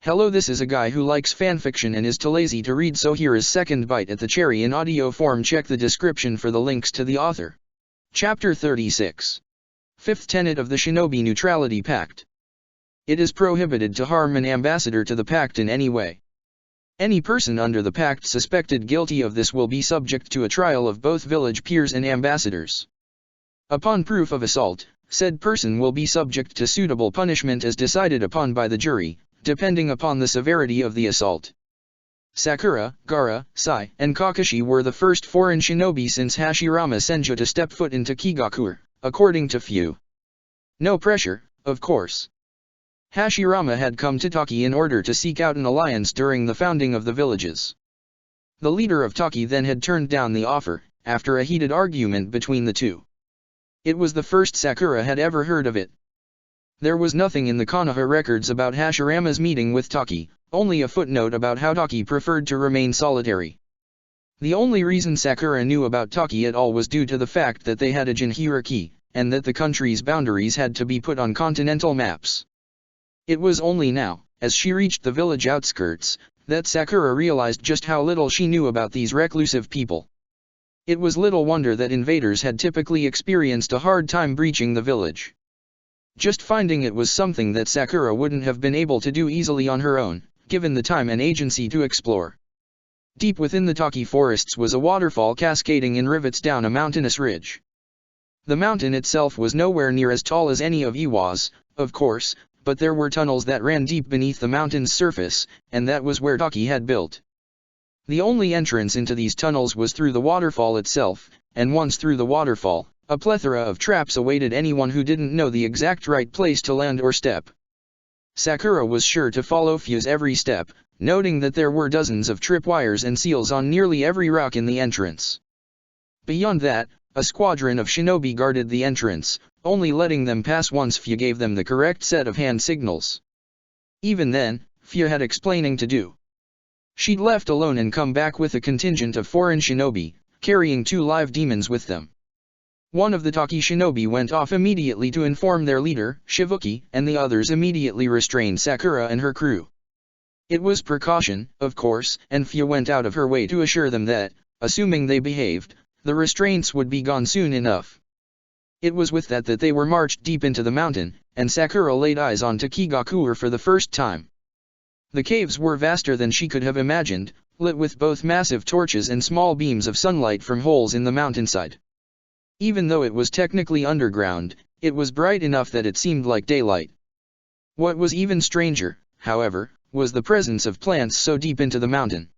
Hello, this is a guy who likes fanfiction and is too lazy to read, so here is second bite at the cherry in audio form. Check the description for the links to the author. Chapter 36. Fifth tenet of the Shinobi Neutrality Pact. It is prohibited to harm an ambassador to the pact in any way. Any person under the pact suspected guilty of this will be subject to a trial of both village peers and ambassadors. Upon proof of assault, said person will be subject to suitable punishment as decided upon by the jury, depending upon the severity of the assault. Sakura, Gaara, Sai, and Kakashi were the first foreign shinobi since Hashirama Senju to step foot into Kigakure, according to few. No pressure, of course. Hashirama had come to Taki in order to seek out an alliance during the founding of the villages. The leader of Taki then had turned down the offer, after a heated argument between the two. It was the first Sakura had ever heard of it. There was nothing in the Konoha records about Hashirama's meeting with Taki, only a footnote about how Taki preferred to remain solitary. The only reason Sakura knew about Taki at all was due to the fact that they had a jinhiriki, and that the country's boundaries had to be put on continental maps. It was only now, as she reached the village outskirts, that Sakura realized just how little she knew about these reclusive people. It was little wonder that invaders had typically experienced a hard time breaching the village. Just finding it was something that Sakura wouldn't have been able to do easily on her own, given the time and agency to explore. Deep within the Taki forests was a waterfall cascading in rivets down a mountainous ridge. The mountain itself was nowhere near as tall as any of Iwa's, of course, but there were tunnels that ran deep beneath the mountain's surface, and that was where Taki had built. The only entrance into these tunnels was through the waterfall itself, and once through the waterfall, a plethora of traps awaited anyone who didn't know the exact right place to land or step. Sakura was sure to follow Fuyu's every step, noting that there were dozens of tripwires and seals on nearly every rock in the entrance. Beyond that, a squadron of shinobi guarded the entrance, only letting them pass once Fuyu gave them the correct set of hand signals. Even then, Fuyu had explaining to do. She'd left alone and come back with a contingent of foreign shinobi, carrying 2 live demons with them. One of the Taki shinobi went off immediately to inform their leader, Shibuki, and the others immediately restrained Sakura and her crew. It was precaution, of course, and Fuyu went out of her way to assure them that, assuming they behaved, the restraints would be gone soon enough. It was with that they were marched deep into the mountain, and Sakura laid eyes on Kigakure for the first time. The caves were vaster than she could have imagined, lit with both massive torches and small beams of sunlight from holes in the mountainside. Even though it was technically underground, it was bright enough that it seemed like daylight. What was even stranger, however, was the presence of plants so deep into the mountain.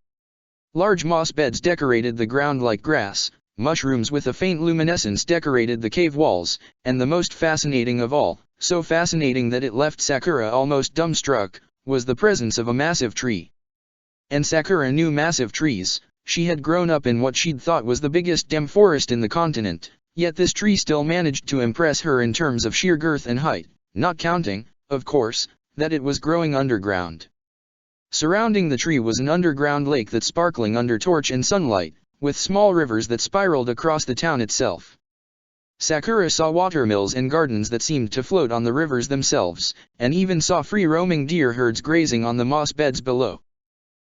Large moss beds decorated the ground like grass, mushrooms with a faint luminescence decorated the cave walls, and the most fascinating of all, so fascinating that it left Sakura almost dumbstruck, was the presence of a massive tree. And Sakura knew massive trees. She had grown up in what she'd thought was the biggest damn forest in the continent. Yet this tree still managed to impress her in terms of sheer girth and height, not counting, of course, that it was growing underground. Surrounding the tree was an underground lake that sparkling under torch and sunlight, with small rivers that spiraled across the town itself. Sakura saw watermills and gardens that seemed to float on the rivers themselves, and even saw free-roaming deer herds grazing on the moss beds below.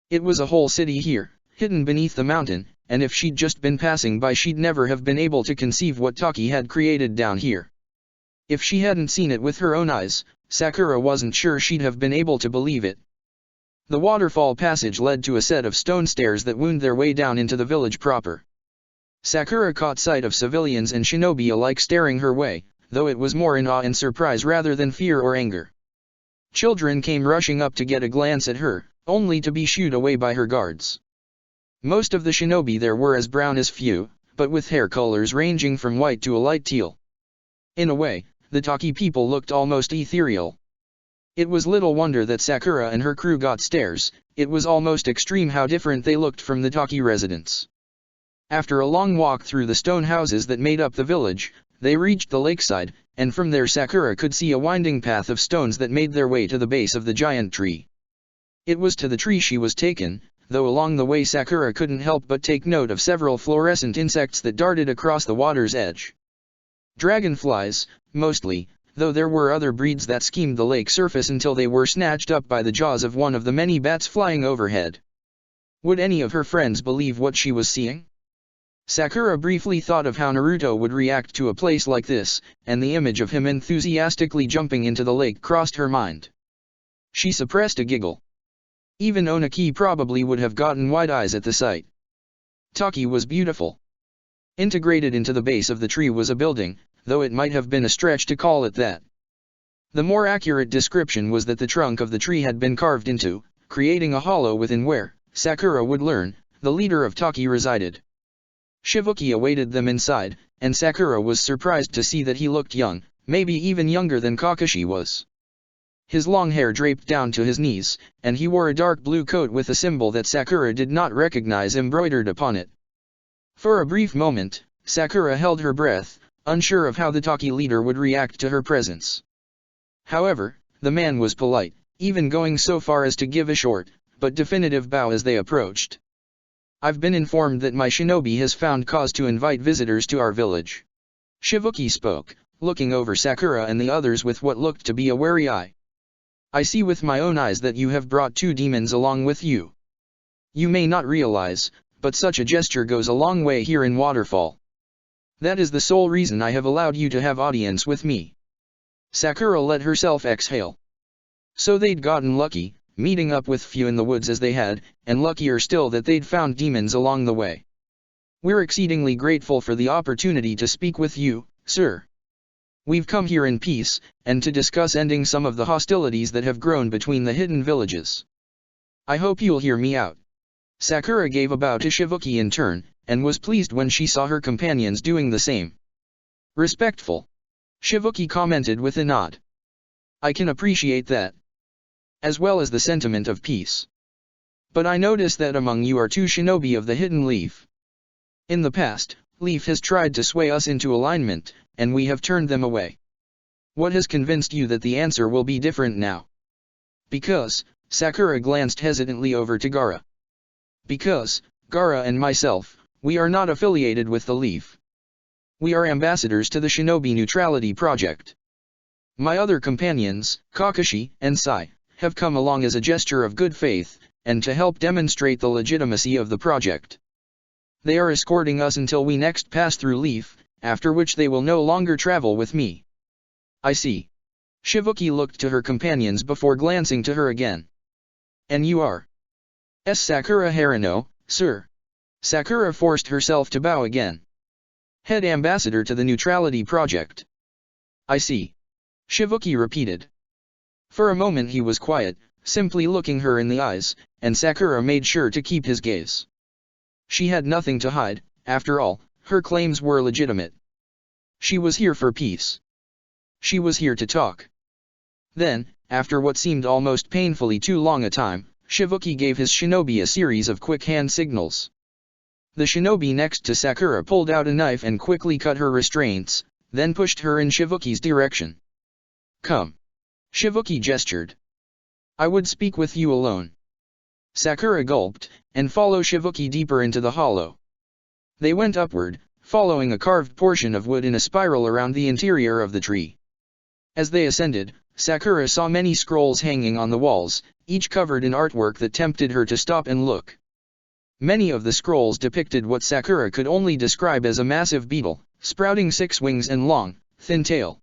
It was a whole city here, hidden beneath the mountain, and if she'd just been passing by she'd never have been able to conceive what Taki had created down here. If she hadn't seen it with her own eyes, Sakura wasn't sure she'd have been able to believe it. The waterfall passage led to a set of stone stairs that wound their way down into the village proper. Sakura caught sight of civilians and shinobi alike staring her way, though it was more in awe and surprise rather than fear or anger. Children came rushing up to get a glance at her, only to be shooed away by her guards. Most of the shinobi there were as brown as Fuyu, but with hair colors ranging from white to a light teal. In a way, the Taki people looked almost ethereal. It was little wonder that Sakura and her crew got stares. It was almost extreme how different they looked from the Taki residents. After a long walk through the stone houses that made up the village, they reached the lakeside, and from there Sakura could see a winding path of stones that made their way to the base of the giant tree. It was to the tree she was taken, though along the way Sakura couldn't help but take note of several fluorescent insects that darted across the water's edge. Dragonflies, mostly, though there were other breeds that schemed the lake surface until they were snatched up by the jaws of one of the many bats flying overhead. Would any of her friends believe what she was seeing? Sakura briefly thought of how Naruto would react to a place like this, and the image of him enthusiastically jumping into the lake crossed her mind. She suppressed a giggle. Even Oniki probably would have gotten wide eyes at the sight. Taki was beautiful. Integrated into the base of the tree was a building, though it might have been a stretch to call it that. The more accurate description was that the trunk of the tree had been carved into, creating a hollow within where, Sakura would learn, the leader of Taki resided. Shibuki awaited them inside, and Sakura was surprised to see that he looked young, maybe even younger than Kakashi was. His long hair draped down to his knees, and he wore a dark blue coat with a symbol that Sakura did not recognize embroidered upon it. For a brief moment, Sakura held her breath, unsure of how the Taki leader would react to her presence. However, the man was polite, even going so far as to give a short, but definitive bow as they approached. "I've been informed that my shinobi has found cause to invite visitors to our village." Shibuki spoke, looking over Sakura and the others with what looked to be a wary eye. "I see with my own eyes that you have brought 2 demons along with you. You may not realize, but such a gesture goes a long way here in Waterfall. That is the sole reason I have allowed you to have audience with me." Sakura let herself exhale. So they'd gotten lucky, meeting up with few in the woods as they had, and luckier still that they'd found demons along the way. "We're exceedingly grateful for the opportunity to speak with you, sir. We've come here in peace, and to discuss ending some of the hostilities that have grown between the hidden villages. I hope you'll hear me out." Sakura gave a bow to Shibuki in turn, and was pleased when she saw her companions doing the same. "Respectful," Shibuki commented with a nod. "I can appreciate that. As well as the sentiment of peace. But I notice that among you are 2 shinobi of the Hidden Leaf. In the past, Leaf has tried to sway us into alignment, and we have turned them away. What has convinced you that the answer will be different now?" "Because," Sakura glanced hesitantly over to Gaara. "Because, Gaara and myself, we are not affiliated with the Leaf. We are ambassadors to the Shinobi Neutrality Project. My other companions, Kakashi and Sai, have come along as a gesture of good faith, and to help demonstrate the legitimacy of the project. They are escorting us until we next pass through Leaf, after which they will no longer travel with me." "I see." Shibuki looked to her companions before glancing to her again. "And you are?" Sakura Harano, sir." Sakura forced herself to bow again. "Head ambassador to the Neutrality Project." "I see." Shibuki repeated. For a moment he was quiet, simply looking her in the eyes, and Sakura made sure to keep his gaze. She had nothing to hide, after all, her claims were legitimate. She was here for peace. She was here to talk. Then, after what seemed almost painfully too long a time, Shibuki gave his shinobi a series of quick hand signals. The shinobi next to Sakura pulled out a knife and quickly cut her restraints, then pushed her in Shibuki's direction. "Come." Shibuki gestured. "I would speak with you alone." Sakura gulped, and followed Shibuki deeper into the hollow. They went upward, following a carved portion of wood in a spiral around the interior of the tree. As they ascended, Sakura saw many scrolls hanging on the walls, each covered in artwork that tempted her to stop and look. Many of the scrolls depicted what Sakura could only describe as a massive beetle, sprouting 6 wings and long, thin tail.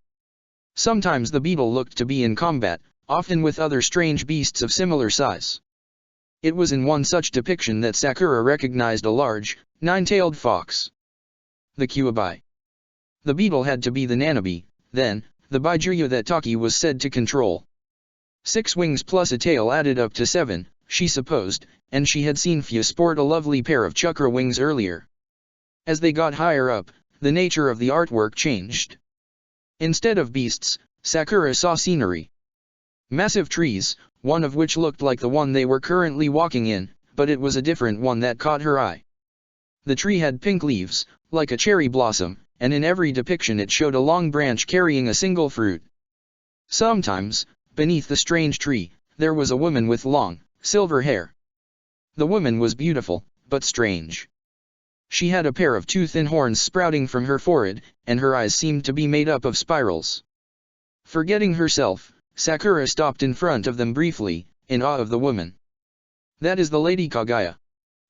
Sometimes the beetle looked to be in combat, often with other strange beasts of similar size. It was in one such depiction that Sakura recognized a large, 9-tailed fox. The Kyuubi. The beetle had to be the Nanabi, then, the Baijuyu that Taki was said to control. 6 wings plus a tail added up to 7, she supposed, and she had seen Fu sport a lovely pair of chakra wings earlier. As they got higher up, the nature of the artwork changed. Instead of beasts, Sakura saw scenery. Massive trees, one of which looked like the one they were currently walking in, but it was a different one that caught her eye. The tree had pink leaves, like a cherry blossom, and in every depiction it showed a long branch carrying a single fruit. Sometimes, beneath the strange tree, there was a woman with long, silver hair. The woman was beautiful, but strange. She had a pair of 2 thin horns sprouting from her forehead, and her eyes seemed to be made up of spirals. Forgetting herself, Sakura stopped in front of them briefly, in awe of the woman. That is the Lady Kaguya.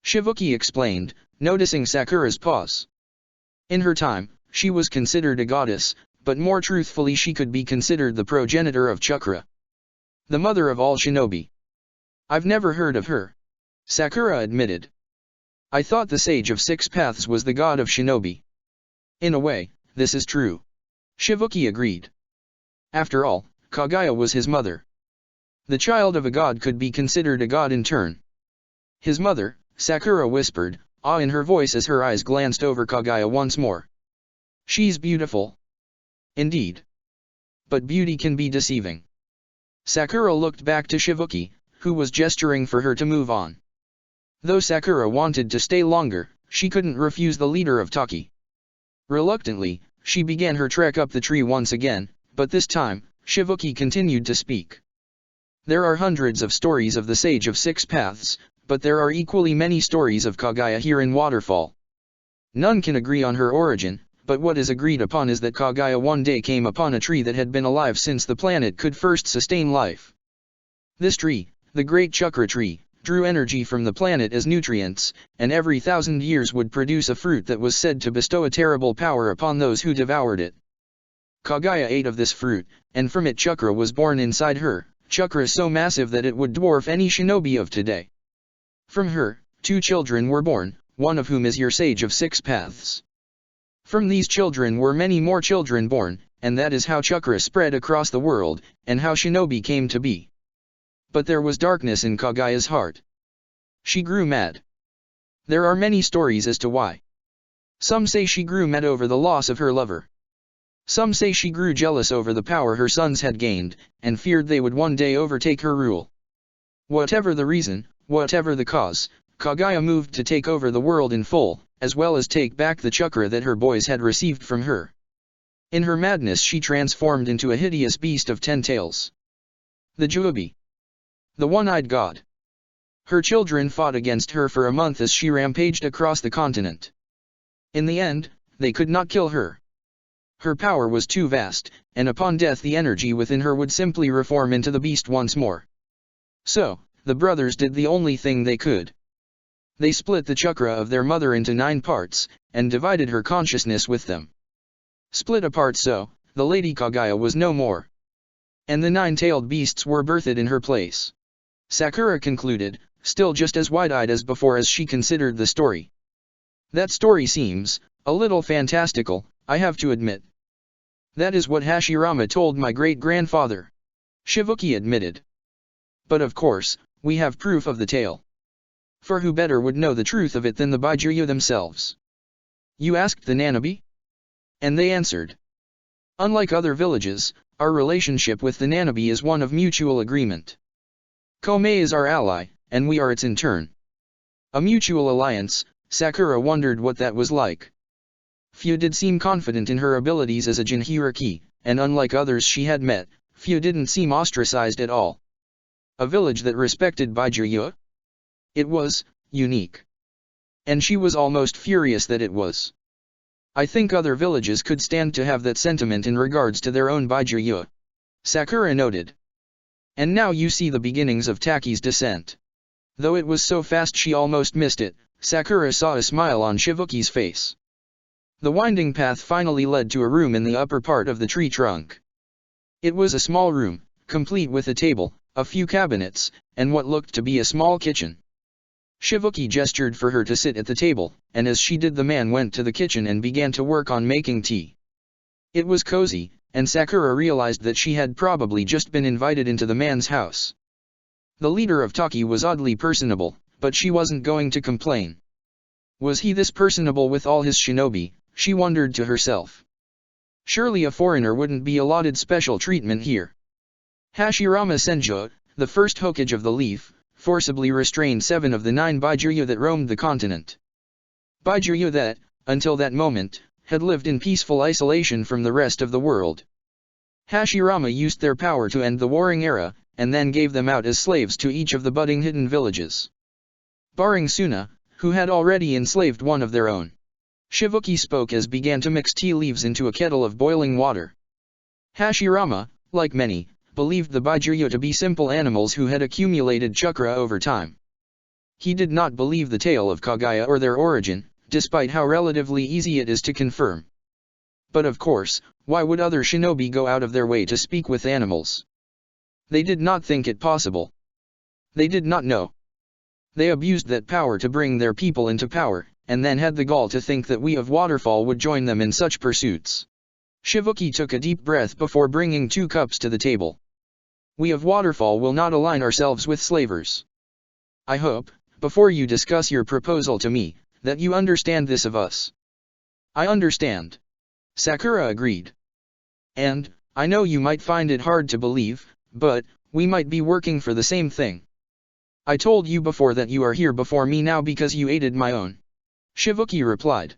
Shibuki explained, noticing Sakura's pause. In her time, she was considered a goddess, but more truthfully she could be considered the progenitor of Chakra. The mother of all shinobi. I've never heard of her. Sakura admitted. I thought the Sage of Six Paths was the god of shinobi. In a way, this is true. Shibuki agreed. After all, Kaguya was his mother. The child of a god could be considered a god in turn. His mother, Sakura whispered, awe in her voice as her eyes glanced over Kaguya once more. She's beautiful. Indeed. But beauty can be deceiving. Sakura looked back to Shibuki, who was gesturing for her to move on. Though Sakura wanted to stay longer, she couldn't refuse the leader of Taki. Reluctantly, she began her trek up the tree once again, but this time, Shibuki continued to speak. There are hundreds of stories of the Sage of Six Paths, but there are equally many stories of Kaguya here in Waterfall. None can agree on her origin, but what is agreed upon is that Kaguya one day came upon a tree that had been alive since the planet could first sustain life. This tree, the Great Chakra Tree, drew energy from the planet as nutrients, and every 1,000 years would produce a fruit that was said to bestow a terrible power upon those who devoured it. Kaguya ate of this fruit, and from it Chakra was born inside her, Chakra so massive that it would dwarf any shinobi of today. From her, 2 children were born, one of whom is your Sage of Six Paths. From these children were many more children born, and that is how Chakra spread across the world, and how shinobi came to be. But there was darkness in Kaguya's heart. She grew mad. There are many stories as to why. Some say she grew mad over the loss of her lover. Some say she grew jealous over the power her sons had gained, and feared they would one day overtake her rule. Whatever the reason, whatever the cause, Kaguya moved to take over the world in full, as well as take back the chakra that her boys had received from her. In her madness she transformed into a hideous beast of 10 tails. The Juubi. The one-eyed god. Her children fought against her for a month as she rampaged across the continent. In the end, they could not kill her. Her power was too vast, and upon death the energy within her would simply reform into the beast once more. So, the brothers did the only thing they could. They split the chakra of their mother into 9 parts, and divided her consciousness with them. Split apart so, the Lady Kaguya was no more. And the 9-tailed beasts were birthed in her place. Sakura concluded, still just as wide-eyed as before as she considered the story. That story seems a little fantastical, I have to admit. That is what Hashirama told my great-grandfather. Shibuki admitted. But of course, we have proof of the tale. For who better would know the truth of it than the Baijuyu themselves? You asked the Nanabi? And they answered. Unlike other villages, our relationship with the Nanabi is one of mutual agreement. Komei is our ally, and we are its in turn. A mutual alliance, Sakura wondered what that was like. Few did seem confident in her abilities as a Jinhiriki, and unlike others she had met, few didn't seem ostracized at all. A village that respected Baijuyu? It was unique. And she was almost furious that it was. I think other villages could stand to have that sentiment in regards to their own Baijuyu. Sakura noted. And now you see the beginnings of Taki's descent. Though it was so fast she almost missed it, Sakura saw a smile on Shibuki's face. The winding path finally led to a room in the upper part of the tree trunk. It was a small room, complete with a table, a few cabinets, and what looked to be a small kitchen. Shibuki gestured for her to sit at the table, and as she did the man went to the kitchen and began to work on making tea. It was cozy, and Sakura realized that she had probably just been invited into the man's house. The leader of Taki was oddly personable, but she wasn't going to complain. Was he this personable with all his shinobi, she wondered to herself. Surely a foreigner wouldn't be allotted special treatment here. Hashirama Senju, the first Hokage of the Leaf, forcibly restrained 7 of the 9 Baijuyu that roamed the continent. Baijuyu that, until that moment, had lived in peaceful isolation from the rest of the world. Hashirama used their power to end the warring era, and then gave them out as slaves to each of the budding hidden villages. Barring Suna, who had already enslaved one of their own. Shibuki spoke as began to mix tea leaves into a kettle of boiling water. Hashirama, like many, believed the Baijuyu to be simple animals who had accumulated chakra over time. He did not believe the tale of Kagaya or their origin, despite how relatively easy it is to confirm. But of course, why would other shinobi go out of their way to speak with animals? They did not think it possible. They did not know. They abused that power to bring their people into power, and then had the gall to think that we of Waterfall would join them in such pursuits. Shivuki took a deep breath before bringing 2 cups to the table. We of Waterfall will not align ourselves with slavers. I hope, before you discuss your proposal to me, that you understand this of us. I understand. Sakura agreed. And, I know you might find it hard to believe, but, we might be working for the same thing. I told you before that you are here before me now because you aided my own. Shivuki replied.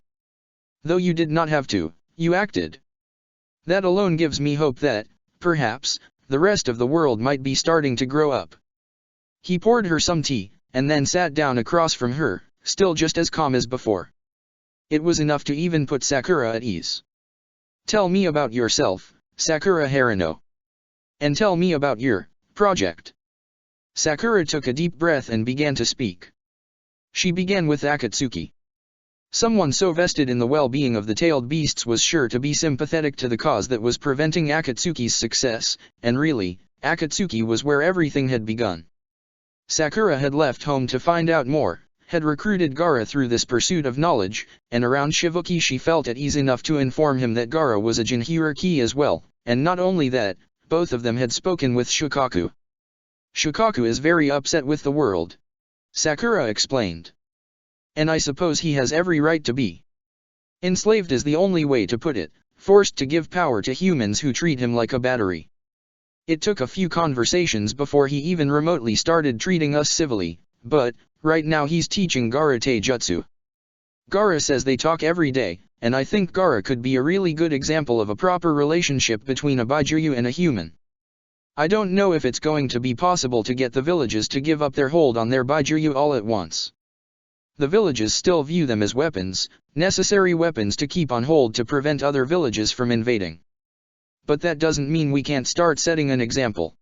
Though you did not have to, you acted. That alone gives me hope that, perhaps, the rest of the world might be starting to grow up. He poured her some tea, and then sat down across from her, still just as calm as before. It was enough to even put Sakura at ease. Tell me about yourself, Sakura Harano. And tell me about your project. Sakura took a deep breath and began to speak. She began with Akatsuki. Someone so vested in the well-being of the tailed beasts was sure to be sympathetic to the cause that was preventing Akatsuki's success, and really, Akatsuki was where everything had begun. Sakura had left home to find out more, had recruited Gaara through this pursuit of knowledge, and around Shivuki she felt at ease enough to inform him that Gaara was a Jinhiriki as well, and not only that, both of them had spoken with Shukaku. Shukaku is very upset with the world. Sakura explained. And I suppose he has every right to be. Enslaved is the only way to put it, forced to give power to humans who treat him like a battery. It took a few conversations before he even remotely started treating us civilly, but, right now he's teaching Gaara Taijutsu. Gaara says they talk every day, and I think Gaara could be a really good example of a proper relationship between a Baijuyu and a human. I don't know if it's going to be possible to get the villages to give up their hold on their Baijuyu all at once. The villages still view them as weapons, necessary weapons to keep on hold to prevent other villages from invading. But that doesn't mean we can't start setting an example.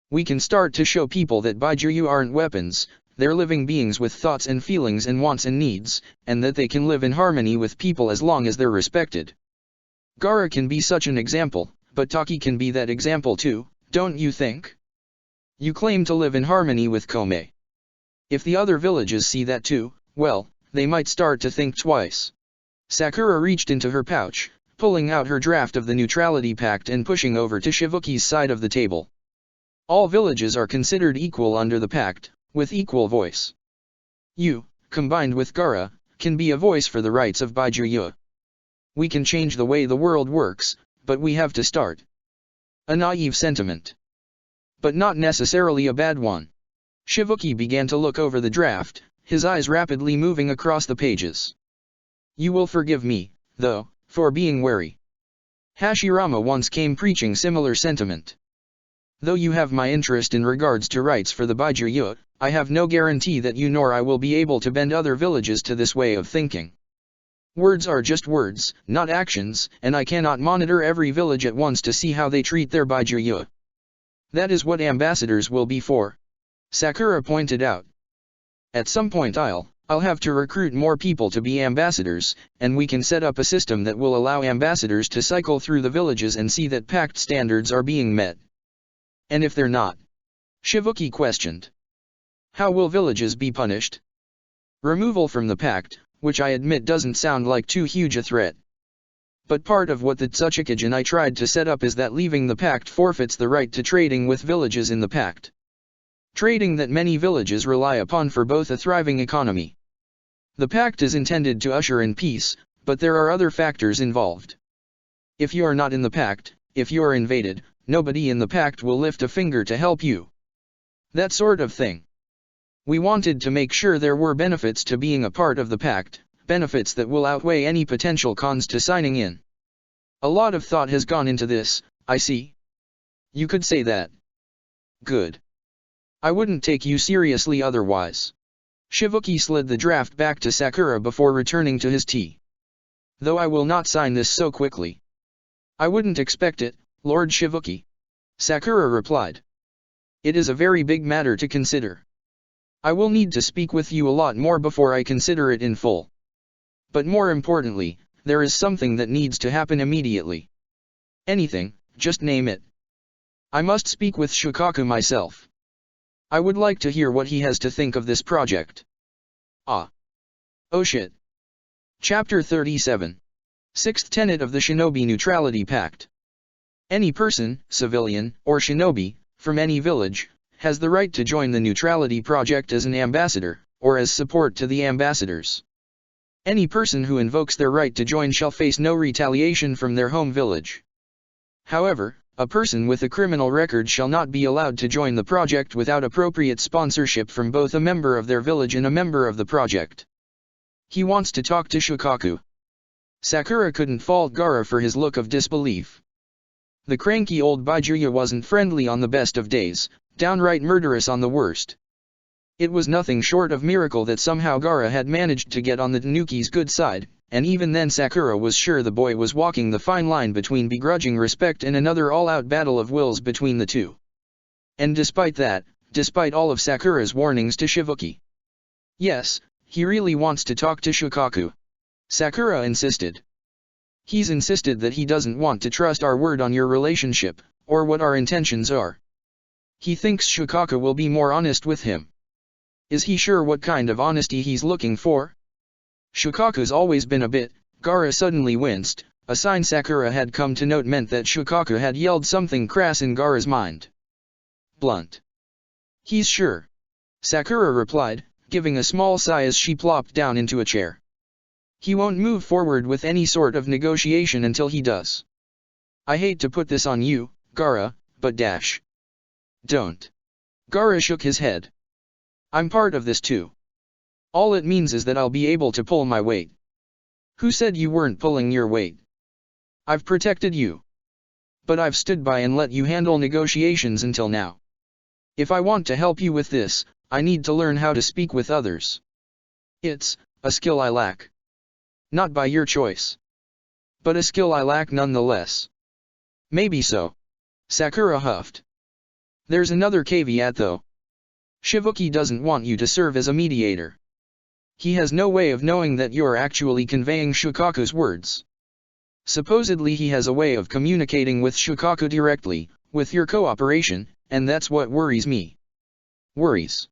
We can start to show people that Baijuyu aren't weapons, they're living beings with thoughts and feelings and wants and needs, and that they can live in harmony with people as long as they're respected. Gaara can be such an example, but Taki can be that example too, don't you think? You claim to live in harmony with Kome. If the other villages see that too, well, they might start to think twice. Sakura reached into her pouch, pulling out her draft of the Neutrality Pact and pushing over to Shivuki's side of the table. All villages are considered equal under the pact, with equal voice. You, combined with Gaara, can be a voice for the rights of Baijuyu. We can change the way the world works, but we have to start. A naive sentiment. But not necessarily a bad one. Shivuki began to look over the draft, his eyes rapidly moving across the pages. You will forgive me, though, for being wary. Hashirama once came preaching similar sentiment. Though you have my interest in regards to rights for the Baijuyu, I have no guarantee that you nor I will be able to bend other villages to this way of thinking. Words are just words, not actions, and I cannot monitor every village at once to see how they treat their Baijuyu. That is what ambassadors will be for. Sakura pointed out. At some point I'll have to recruit more people to be ambassadors, and we can set up a system that will allow ambassadors to cycle through the villages and see that pact standards are being met. And if they're not? Shivuki questioned. How will villages be punished? Removal from the pact, which I admit doesn't sound like too huge a threat. But part of what the Tsuchikage and I tried to set up is that leaving the pact forfeits the right to trading with villages in the pact. Trading that many villages rely upon for both a thriving economy. The pact is intended to usher in peace, but there are other factors involved. If you are not in the pact, if you are invaded, nobody in the pact will lift a finger to help you. That sort of thing. We wanted to make sure there were benefits to being a part of the pact, benefits that will outweigh any potential cons to signing in. A lot of thought has gone into this, I see. You could say that. Good. I wouldn't take you seriously otherwise. Shivuki slid the draft back to Sakura before returning to his tea. Though I will not sign this so quickly. I wouldn't expect it, Lord Shivuki. Sakura replied. It is a very big matter to consider. I will need to speak with you a lot more before I consider it in full. But more importantly, there is something that needs to happen immediately. Anything, just name it. I must speak with Shukaku myself. I would like to hear what he has to think of this project. Ah. Oh shit. Chapter 37. Sixth Tenet of the Shinobi Neutrality Pact. Any person, civilian, or shinobi, from any village, has the right to join the Neutrality Project as an ambassador, or as support to the ambassadors. Any person who invokes their right to join shall face no retaliation from their home village. However, a person with a criminal record shall not be allowed to join the project without appropriate sponsorship from both a member of their village and a member of the project. He wants to talk to Shukaku. Sakura couldn't fault Gaara for his look of disbelief. The cranky old Byakuya wasn't friendly on the best of days, downright murderous on the worst. It was nothing short of miracle that somehow Gaara had managed to get on the Tanuki's good side, and even then Sakura was sure the boy was walking the fine line between begrudging respect and another all-out battle of wills between the two. And despite that, despite all of Sakura's warnings to Shivuki. Yes, he really wants to talk to Shukaku. Sakura insisted. He's insisted that he doesn't want to trust our word on your relationship, or what our intentions are. He thinks Shukaku will be more honest with him. Is he sure what kind of honesty he's looking for? Shukaku's always been a bit. Gaara suddenly winced, a sign Sakura had come to note meant that Shukaku had yelled something crass in Gaara's mind. Blunt. He's sure. Sakura replied, giving a small sigh as she plopped down into a chair. He won't move forward with any sort of negotiation until he does. I hate to put this on you, Gaara, but dash. Don't. Gaara shook his head. I'm part of this too. All it means is that I'll be able to pull my weight. Who said you weren't pulling your weight? I've protected you. But I've stood by and let you handle negotiations until now. If I want to help you with this, I need to learn how to speak with others. It's a skill I lack. Not by your choice. But a skill I lack nonetheless. Maybe so. Sakura huffed. There's another caveat though. Shivuki doesn't want you to serve as a mediator. He has no way of knowing that you're actually conveying Shukaku's words. Supposedly he has a way of communicating with Shukaku directly, with your cooperation, and that's what worries me. Worries.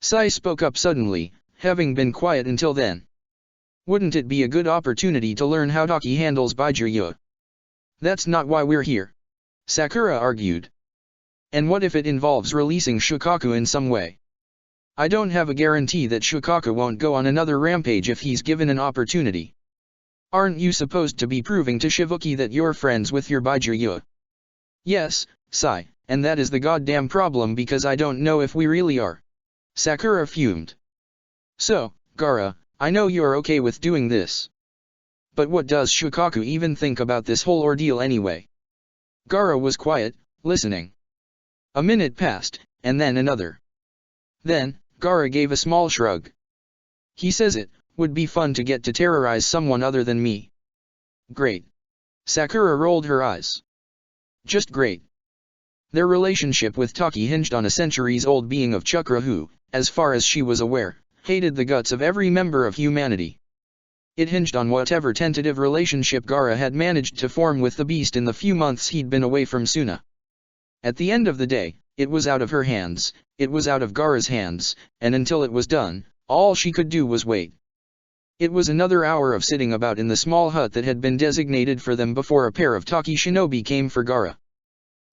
Sai spoke up suddenly, having been quiet until then. Wouldn't it be a good opportunity to learn how Taki handles Byakuya? That's not why we're here. Sakura argued. And what if it involves releasing Shukaku in some way? I don't have a guarantee that Shukaku won't go on another rampage if he's given an opportunity. Aren't you supposed to be proving to Shivuki that you're friends with your Byakuya? Yes, Sai, and that is the goddamn problem because I don't know if we really are. Sakura fumed. So, Gaara, I know you're okay with doing this. But what does Shukaku even think about this whole ordeal anyway? Gaara was quiet, listening. A minute passed, and then another. Then, Gaara gave a small shrug. He says it would be fun to get to terrorize someone other than me. Great. Sakura rolled her eyes. Just great. Their relationship with Taki hinged on a centuries-old being of Chakra who, as far as she was aware, hated the guts of every member of humanity. It hinged on whatever tentative relationship Gaara had managed to form with the beast in the few months he'd been away from Suna. At the end of the day, it was out of her hands, it was out of Gaara's hands, and until it was done, all she could do was wait. It was another hour of sitting about in the small hut that had been designated for them before a pair of Taki shinobi came for Gaara.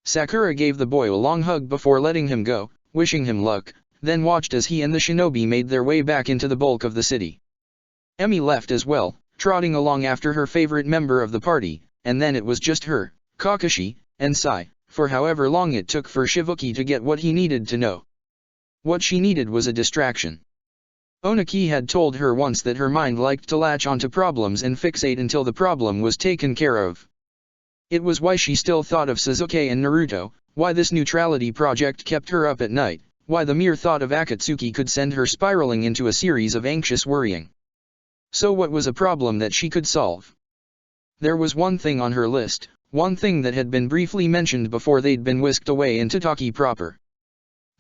Sakura gave the boy a long hug before letting him go, wishing him luck, then watched as he and the shinobi made their way back into the bulk of the city. Emi left as well, trotting along after her favorite member of the party, and then it was just her, Kakashi, and Sai, for however long it took for Shivuki to get what he needed to know. What she needed was a distraction. Oniki had told her once that her mind liked to latch onto problems and fixate until the problem was taken care of. It was why she still thought of Sasuke and Naruto, why this neutrality project kept her up at night, why the mere thought of Akatsuki could send her spiraling into a series of anxious worrying. So what was a problem that she could solve? There was one thing on her list, one thing that had been briefly mentioned before they'd been whisked away into Taki proper.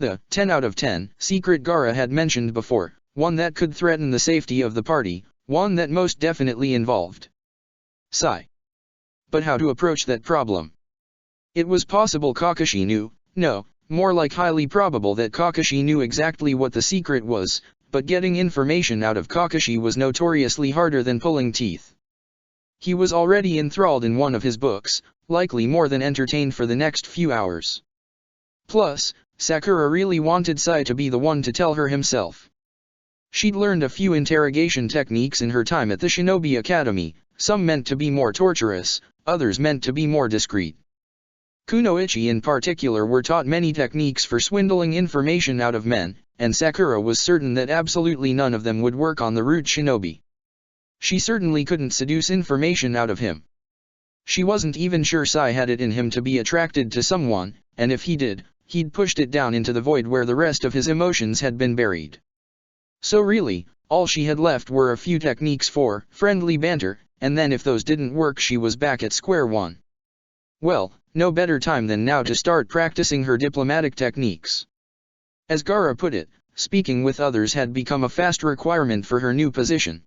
The 10 out of 10 secret Gaara had mentioned before, one that could threaten the safety of the party, one that most definitely involved Sai. But how to approach that problem? It was possible Kakashi knew, no, more like highly probable that Kakashi knew exactly what the secret was, but getting information out of Kakashi was notoriously harder than pulling teeth. He was already enthralled in one of his books, likely more than entertained for the next few hours. Plus, Sakura really wanted Sai to be the one to tell her himself. She'd learned a few interrogation techniques in her time at the Shinobi Academy, some meant to be more torturous, others meant to be more discreet. Kunoichi in particular were taught many techniques for swindling information out of men, and Sakura was certain that absolutely none of them would work on the root shinobi. She certainly couldn't seduce information out of him. She wasn't even sure Sai had it in him to be attracted to someone, and if he did, he'd pushed it down into the void where the rest of his emotions had been buried. So really, all she had left were a few techniques for friendly banter, and then if those didn't work she was back at square one. Well, no better time than now to start practicing her diplomatic techniques. As Gaara put it, speaking with others had become a fast requirement for her new position.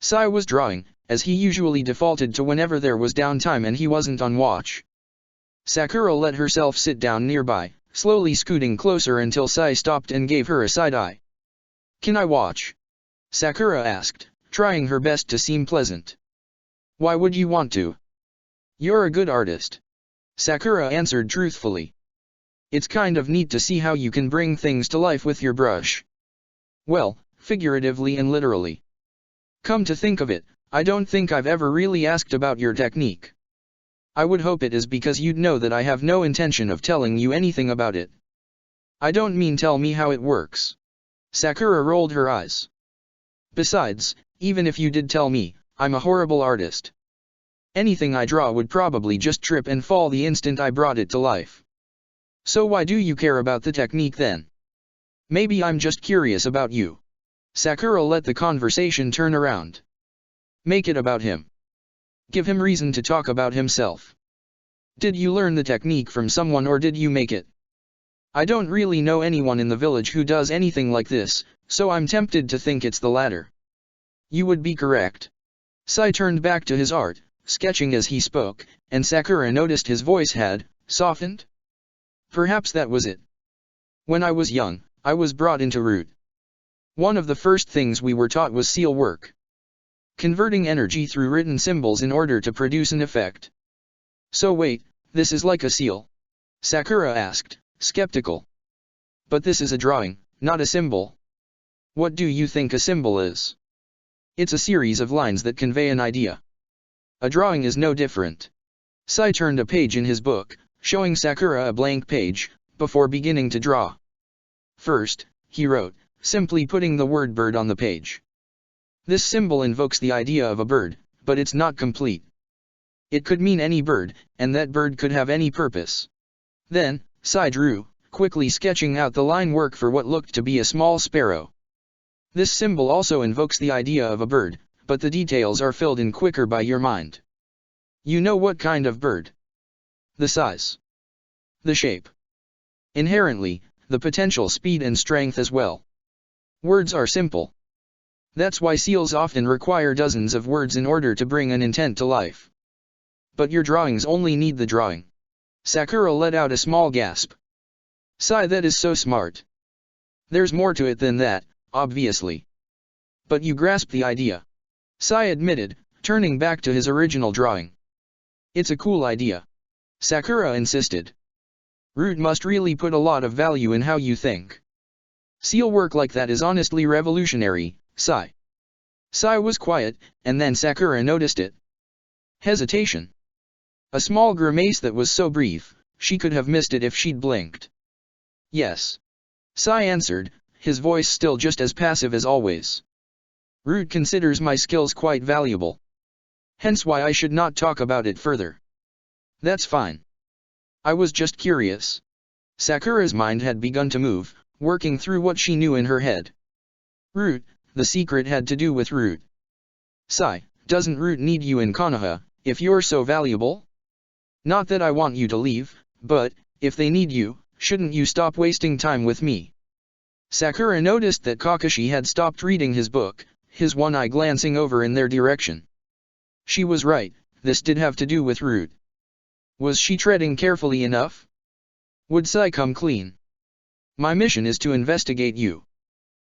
Sai was drawing, as he usually defaulted to whenever there was downtime and he wasn't on watch. Sakura let herself sit down nearby, slowly scooting closer until Sai stopped and gave her a side eye. "Can I watch?" Sakura asked, trying her best to seem pleasant. "Why would you want to? You're a good artist," Sakura answered truthfully. "It's kind of neat to see how you can bring things to life with your brush. Well, figuratively and literally. Come to think of it, I don't think I've ever really asked about your technique. I would hope it is because you'd know that I have no intention of telling you anything about it. I don't mean tell me how it works." Sakura rolled her eyes. "Besides, even if you did tell me, I'm a horrible artist. Anything I draw would probably just trip and fall the instant I brought it to life. So why do you care about the technique then? Maybe I'm just curious about you." Sakura let the conversation turn around. "Make it about him. Give him reason to talk about himself. Did you learn the technique from someone or did you make it? I don't really know anyone in the village who does anything like this, so I'm tempted to think it's the latter." "You would be correct." Sai turned back to his art, sketching as he spoke, and Sakura noticed his voice had softened. "Perhaps that was it. When I was young, I was brought into root. One of the first things we were taught was seal work. Converting energy through written symbols in order to produce an effect." "So wait, this is like a seal?" Sakura asked, skeptical. "But this is a drawing, not a symbol." "What do you think a symbol is?" "It's a series of lines that convey an idea. A drawing is no different." Sai turned a page in his book, showing Sakura a blank page, before beginning to draw. First, he wrote, simply putting the word bird on the page. This symbol invokes the idea of a bird, but it's not complete. It could mean any bird, and that bird could have any purpose. Then, Sai drew, quickly sketching out the line work for what looked to be a small sparrow. This symbol also invokes the idea of a bird, but the details are filled in quicker by your mind. You know what kind of bird? The size. The shape. Inherently, the potential speed and strength as well. Words are simple. That's why seals often require dozens of words in order to bring an intent to life. But your drawings only need the drawing. Sakura let out a small gasp. Sai, that is so smart. There's more to it than that, obviously. But you grasp the idea. Sai admitted, turning back to his original drawing. It's a cool idea. Sakura insisted. Root must really put a lot of value in how you think. Seal work like that is honestly revolutionary, Sai. Sai was quiet, and then Sakura noticed it. Hesitation. A small grimace that was so brief, she could have missed it if she'd blinked. Yes. Sai answered, his voice still just as passive as always. Root considers my skills quite valuable. Hence why I should not talk about it further. That's fine. I was just curious. Sakura's mind had begun to move, working through what she knew in her head. Root, the secret had to do with Root. Sai, doesn't Root need you in Konoha, if you're so valuable? Not that I want you to leave, but, if they need you, shouldn't you stop wasting time with me? Sakura noticed that Kakashi had stopped reading his book, his one eye glancing over in their direction. She was right, this did have to do with Root. Was she treading carefully enough? Would Sai come clean? My mission is to investigate you.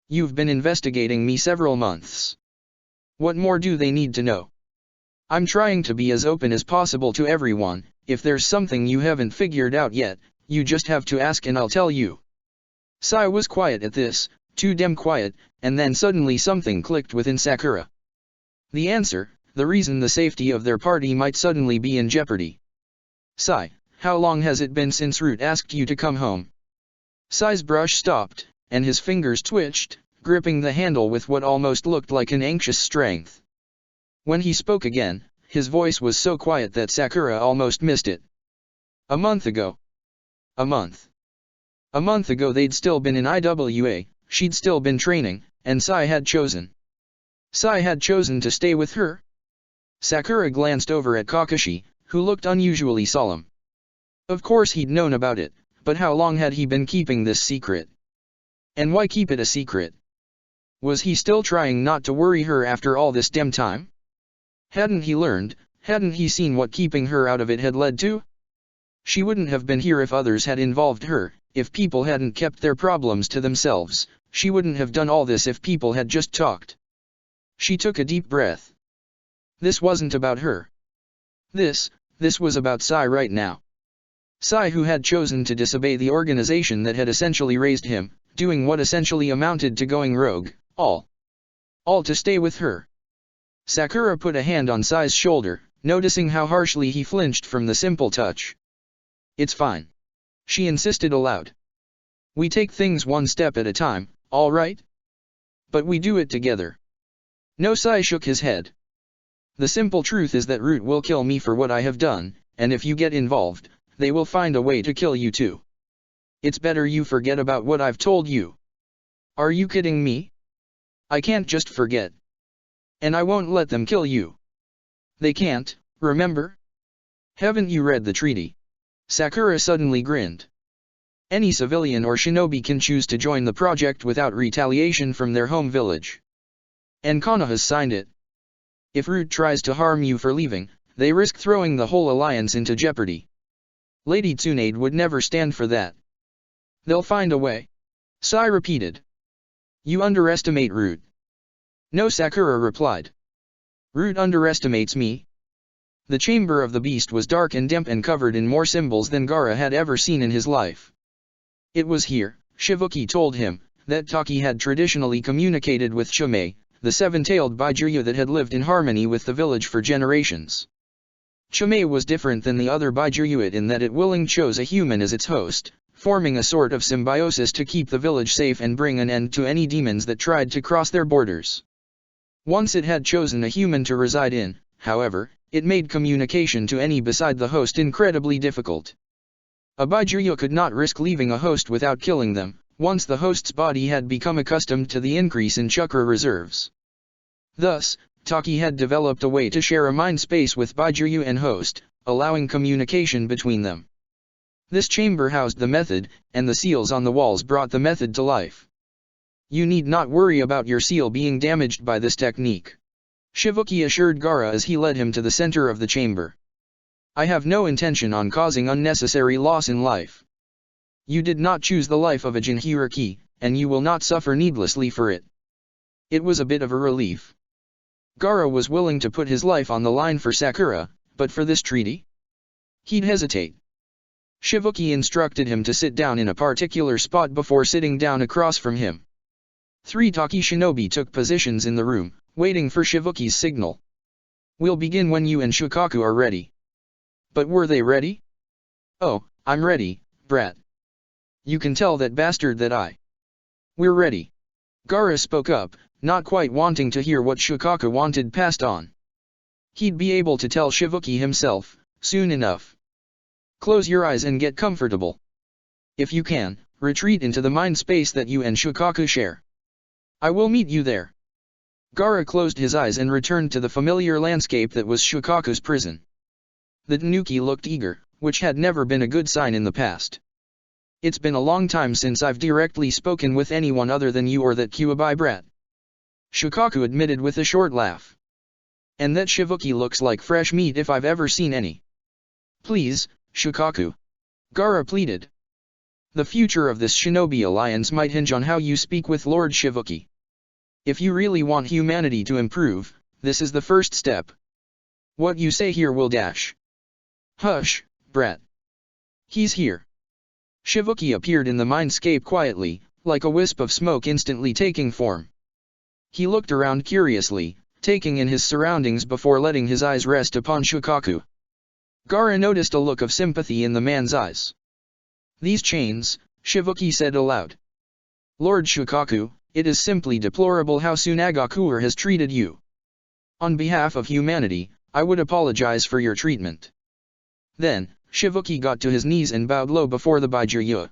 You've been investigating me several months. What more do they need to know? I'm trying to be as open as possible to everyone. If there's something you haven't figured out yet, you just have to ask and I'll tell you. Sai was quiet at this, too damn quiet, and then suddenly something clicked within Sakura. The answer, the reason the safety of their party might suddenly be in jeopardy. Sai, how long has it been since Root asked you to come home? Sai's brush stopped, and his fingers twitched, gripping the handle with what almost looked like an anxious strength. When he spoke again, his voice was so quiet that Sakura almost missed it. A month ago. A month. A month ago they'd still been in IWA, she'd still been training, and Sai had chosen. Sai had chosen to stay with her? Sakura glanced over at Kakashi, who looked unusually solemn. Of course he'd known about it, but how long had he been keeping this secret? And why keep it a secret? Was he still trying not to worry her after all this damn time? Hadn't he learned, hadn't he seen what keeping her out of it had led to? She wouldn't have been here if others had involved her, if people hadn't kept their problems to themselves, she wouldn't have done all this if people had just talked. She took a deep breath. This wasn't about her. This was about Sai right now. Sai, who had chosen to disobey the organization that had essentially raised him, doing what essentially amounted to going rogue, all to stay with her. Sakura put a hand on Sai's shoulder, noticing how harshly he flinched from the simple touch. It's fine. She insisted aloud. We take things one step at a time, all right? But we do it together. No, Sai shook his head. The simple truth is that Root will kill me for what I have done, and if you get involved, they will find a way to kill you too. It's better you forget about what I've told you. Are you kidding me? I can't just forget. And I won't let them kill you. They can't, remember? Haven't you read the treaty? Sakura suddenly grinned. Any civilian or shinobi can choose to join the project without retaliation from their home village. And Konoha's signed it. If Root tries to harm you for leaving, they risk throwing the whole alliance into jeopardy. Lady Tsunade would never stand for that. They'll find a way. Sai repeated. You underestimate Root. No, Sakura replied. Root underestimates me. The chamber of the beast was dark and damp and covered in more symbols than Gaara had ever seen in his life. It was here, Shivuki told him, that Taki had traditionally communicated with Chumei, the seven-tailed Baijuyu that had lived in harmony with the village for generations. Chumei was different than the other Baijuyuit in that it willingly chose a human as its host, forming a sort of symbiosis to keep the village safe and bring an end to any demons that tried to cross their borders. Once it had chosen a human to reside in, however, it made communication to any beside the host incredibly difficult. A Baijuyu could not risk leaving a host without killing them, once the host's body had become accustomed to the increase in chakra reserves. Thus, Taki had developed a way to share a mind space with Baijuyu and host, allowing communication between them. This chamber housed the method, and the seals on the walls brought the method to life. You need not worry about your seal being damaged by this technique. Shivuki assured Gaara as he led him to the center of the chamber. I have no intention on causing unnecessary loss in life. You did not choose the life of a Jinhiriki, and you will not suffer needlessly for it. It was a bit of a relief. Gaara was willing to put his life on the line for Sakura, but for this treaty? He'd hesitate. Shivuki instructed him to sit down in a particular spot before sitting down across from him. 3 Taki shinobi took positions in the room, waiting for Shivuki's signal. We'll begin when you and Shukaku are ready. But were they ready? Oh, I'm ready, brat. You can tell that bastard that We're ready. Gaara spoke up, not quite wanting to hear what Shukaku wanted passed on. He'd be able to tell Shivuki himself, soon enough. Close your eyes and get comfortable. If you can, retreat into the mind space that you and Shukaku share. I will meet you there. Gaara closed his eyes and returned to the familiar landscape that was Shukaku's prison. The Tanuki looked eager, which had never been a good sign in the past. It's been a long time since I've directly spoken with anyone other than you or that Kuwabai brat. Shikaku admitted with a short laugh. And that Shivuki looks like fresh meat if I've ever seen any. Please, Shikaku. Gaara pleaded. The future of this shinobi alliance might hinge on how you speak with Lord Shivuki. If you really want humanity to improve, this is the first step. What you say here will dash. Hush, brat. He's here. Shivuki appeared in the mindscape quietly, like a wisp of smoke instantly taking form. He looked around curiously, taking in his surroundings before letting his eyes rest upon Shikaku. Gaara noticed a look of sympathy in the man's eyes. These chains, Shivuki said aloud. Lord Shikaku, it is simply deplorable how Tsunagakuer has treated you. On behalf of humanity, I would apologize for your treatment. Then, Shivuki got to his knees and bowed low before the Baijiryu.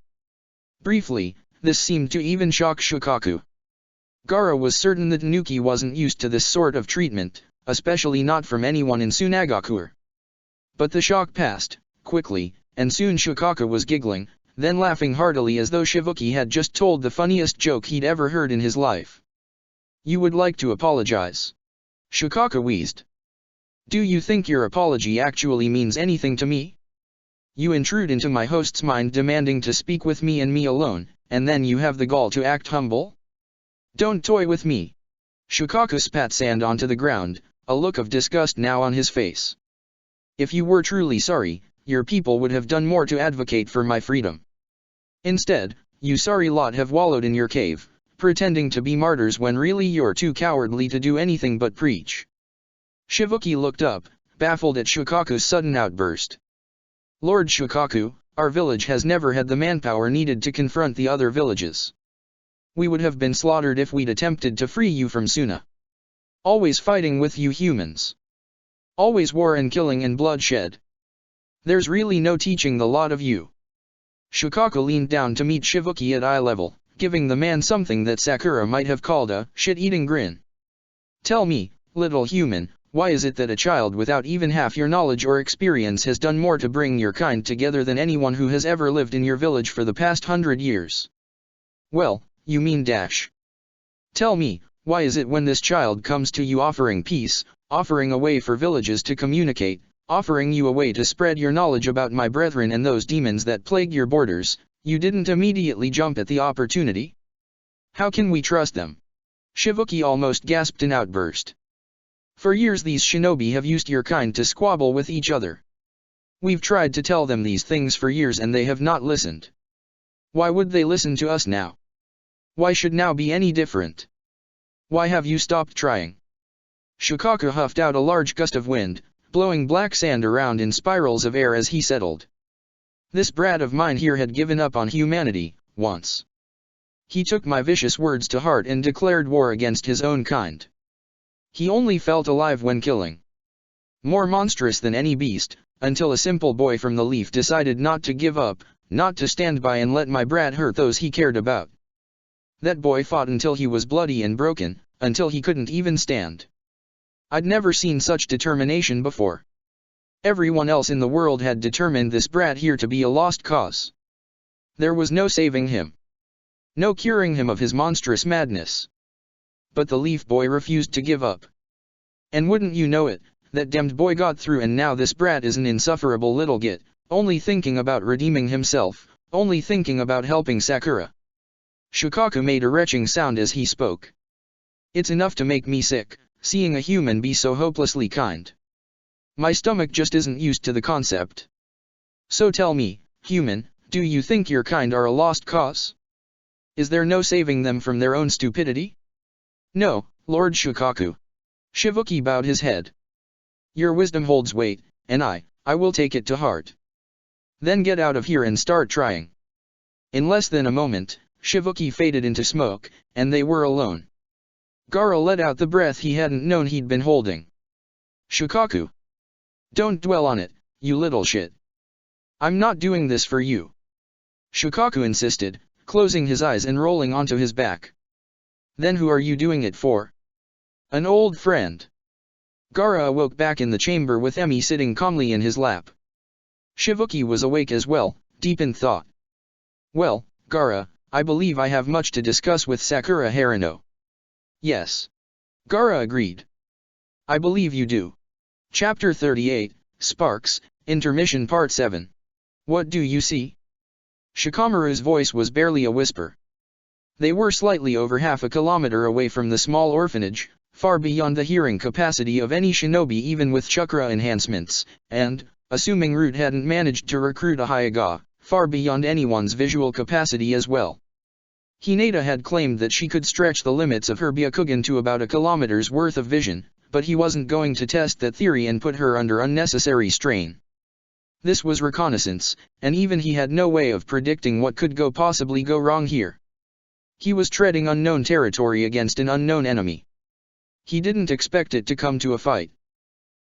Briefly, this seemed to even shock Shikaku. Gaara was certain that Tanuki wasn't used to this sort of treatment, especially not from anyone in Tsunagakuer. But the shock passed, quickly, and soon Shikaku was giggling, then laughing heartily as though Shivuki had just told the funniest joke he'd ever heard in his life. You would like to apologize? Shikaku wheezed. Do you think your apology actually means anything to me? You intrude into my host's mind demanding to speak with me and me alone, and then you have the gall to act humble? Don't toy with me. Shikaku spat sand onto the ground, a look of disgust now on his face. If you were truly sorry, your people would have done more to advocate for my freedom. Instead, you sorry lot have wallowed in your cave, pretending to be martyrs when really you're too cowardly to do anything but preach. Shivuki looked up, baffled at Shikaku's sudden outburst. Lord Shikaku, our village has never had the manpower needed to confront the other villages. We would have been slaughtered if we'd attempted to free you from Suna. Always fighting with you humans. Always war and killing and bloodshed. There's really no teaching the lot of you. Shikaku leaned down to meet Shivuki at eye level, giving the man something that Sakura might have called a shit-eating grin. Tell me, little human, why is it that a child without even half your knowledge or experience has done more to bring your kind together than anyone who has ever lived in your village for the past 100 years? Well, you mean dash. Tell me, why is it when this child comes to you offering peace, offering a way for villages to communicate, offering you a way to spread your knowledge about my brethren and those demons that plague your borders, you didn't immediately jump at the opportunity? How can we trust them? Shivuki almost gasped in outburst. For years these shinobi have used your kind to squabble with each other. We've tried to tell them these things for years and they have not listened. Why would they listen to us now? Why should now be any different? Why have you stopped trying? Shikaku huffed out a large gust of wind, blowing black sand around in spirals of air as he settled. This brat of mine here had given up on humanity, once. He took my vicious words to heart and declared war against his own kind. He only felt alive when killing. More monstrous than any beast, until a simple boy from the leaf decided not to give up, not to stand by and let my brat hurt those he cared about. That boy fought until he was bloody and broken, until he couldn't even stand. I'd never seen such determination before. Everyone else in the world had determined this brat here to be a lost cause. There was no saving him. No curing him of his monstrous madness. But the leaf boy refused to give up. And wouldn't you know it, that damned boy got through and now this brat is an insufferable little git, only thinking about redeeming himself, only thinking about helping Sakura. Shikaku made a retching sound as he spoke. It's enough to make me sick, seeing a human be so hopelessly kind. My stomach just isn't used to the concept. So tell me, human, do you think your kind are a lost cause? Is there no saving them from their own stupidity? No, Lord Shikaku. Shivuki bowed his head. Your wisdom holds weight, and I will take it to heart. Then get out of here and start trying. In less than a moment, Shivuki faded into smoke, and they were alone. Gaara let out the breath he hadn't known he'd been holding. Shikaku. Don't dwell on it, you little shit. I'm not doing this for you. Shikaku insisted, closing his eyes and rolling onto his back. Then who are you doing it for? An old friend. Gaara awoke back in the chamber with Emi sitting calmly in his lap. Shivuki was awake as well, deep in thought. Well, Gaara, I believe I have much to discuss with Sakura Harino. Yes. Gaara agreed. I believe you do. Chapter 38, Sparks, Intermission Part 7. What do you see? Shikamaru's voice was barely a whisper. They were slightly over half a kilometer away from the small orphanage, far beyond the hearing capacity of any shinobi even with chakra enhancements, and, assuming Root hadn't managed to recruit a Hyuga, far beyond anyone's visual capacity as well. Hinata had claimed that she could stretch the limits of her Byakugan to about a kilometer's worth of vision, but he wasn't going to test that theory and put her under unnecessary strain. This was reconnaissance, and even he had no way of predicting what could possibly go wrong here. He was treading unknown territory against an unknown enemy. He didn't expect it to come to a fight.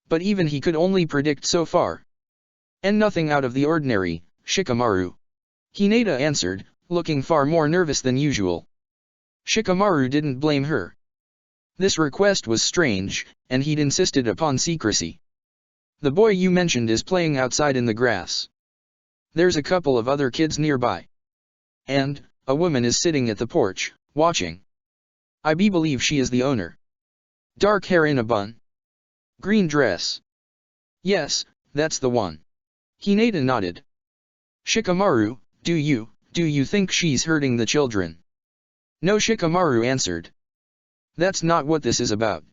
But even he could only predict so far. And nothing out of the ordinary, Shikamaru. Hinata answered, looking far more nervous than usual. Shikamaru didn't blame her. This request was strange, and he'd insisted upon secrecy. The boy you mentioned is playing outside in the grass. There's a couple of other kids nearby. And, a woman is sitting at the porch, watching. I believe she is the owner. Dark hair in a bun. Green dress. Yes, that's the one. Hinata nodded. Shikamaru, do you think she's hurting the children? No, Shikamaru answered. That's not what this is about.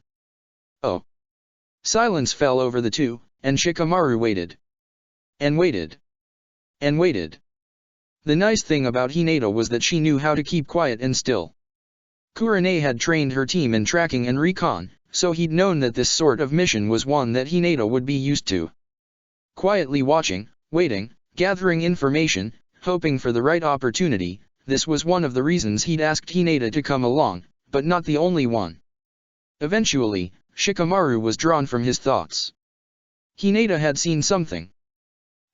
Oh. Silence fell over the two, and Shikamaru waited. And waited. And waited. The nice thing about Hinata was that she knew how to keep quiet and still. Kurane had trained her team in tracking and recon, so he'd known that this sort of mission was one that Hinata would be used to. Quietly watching, waiting, gathering information, hoping for the right opportunity, this was one of the reasons he'd asked Hinata to come along, but not the only one. Eventually, Shikamaru was drawn from his thoughts. Hinata had seen something.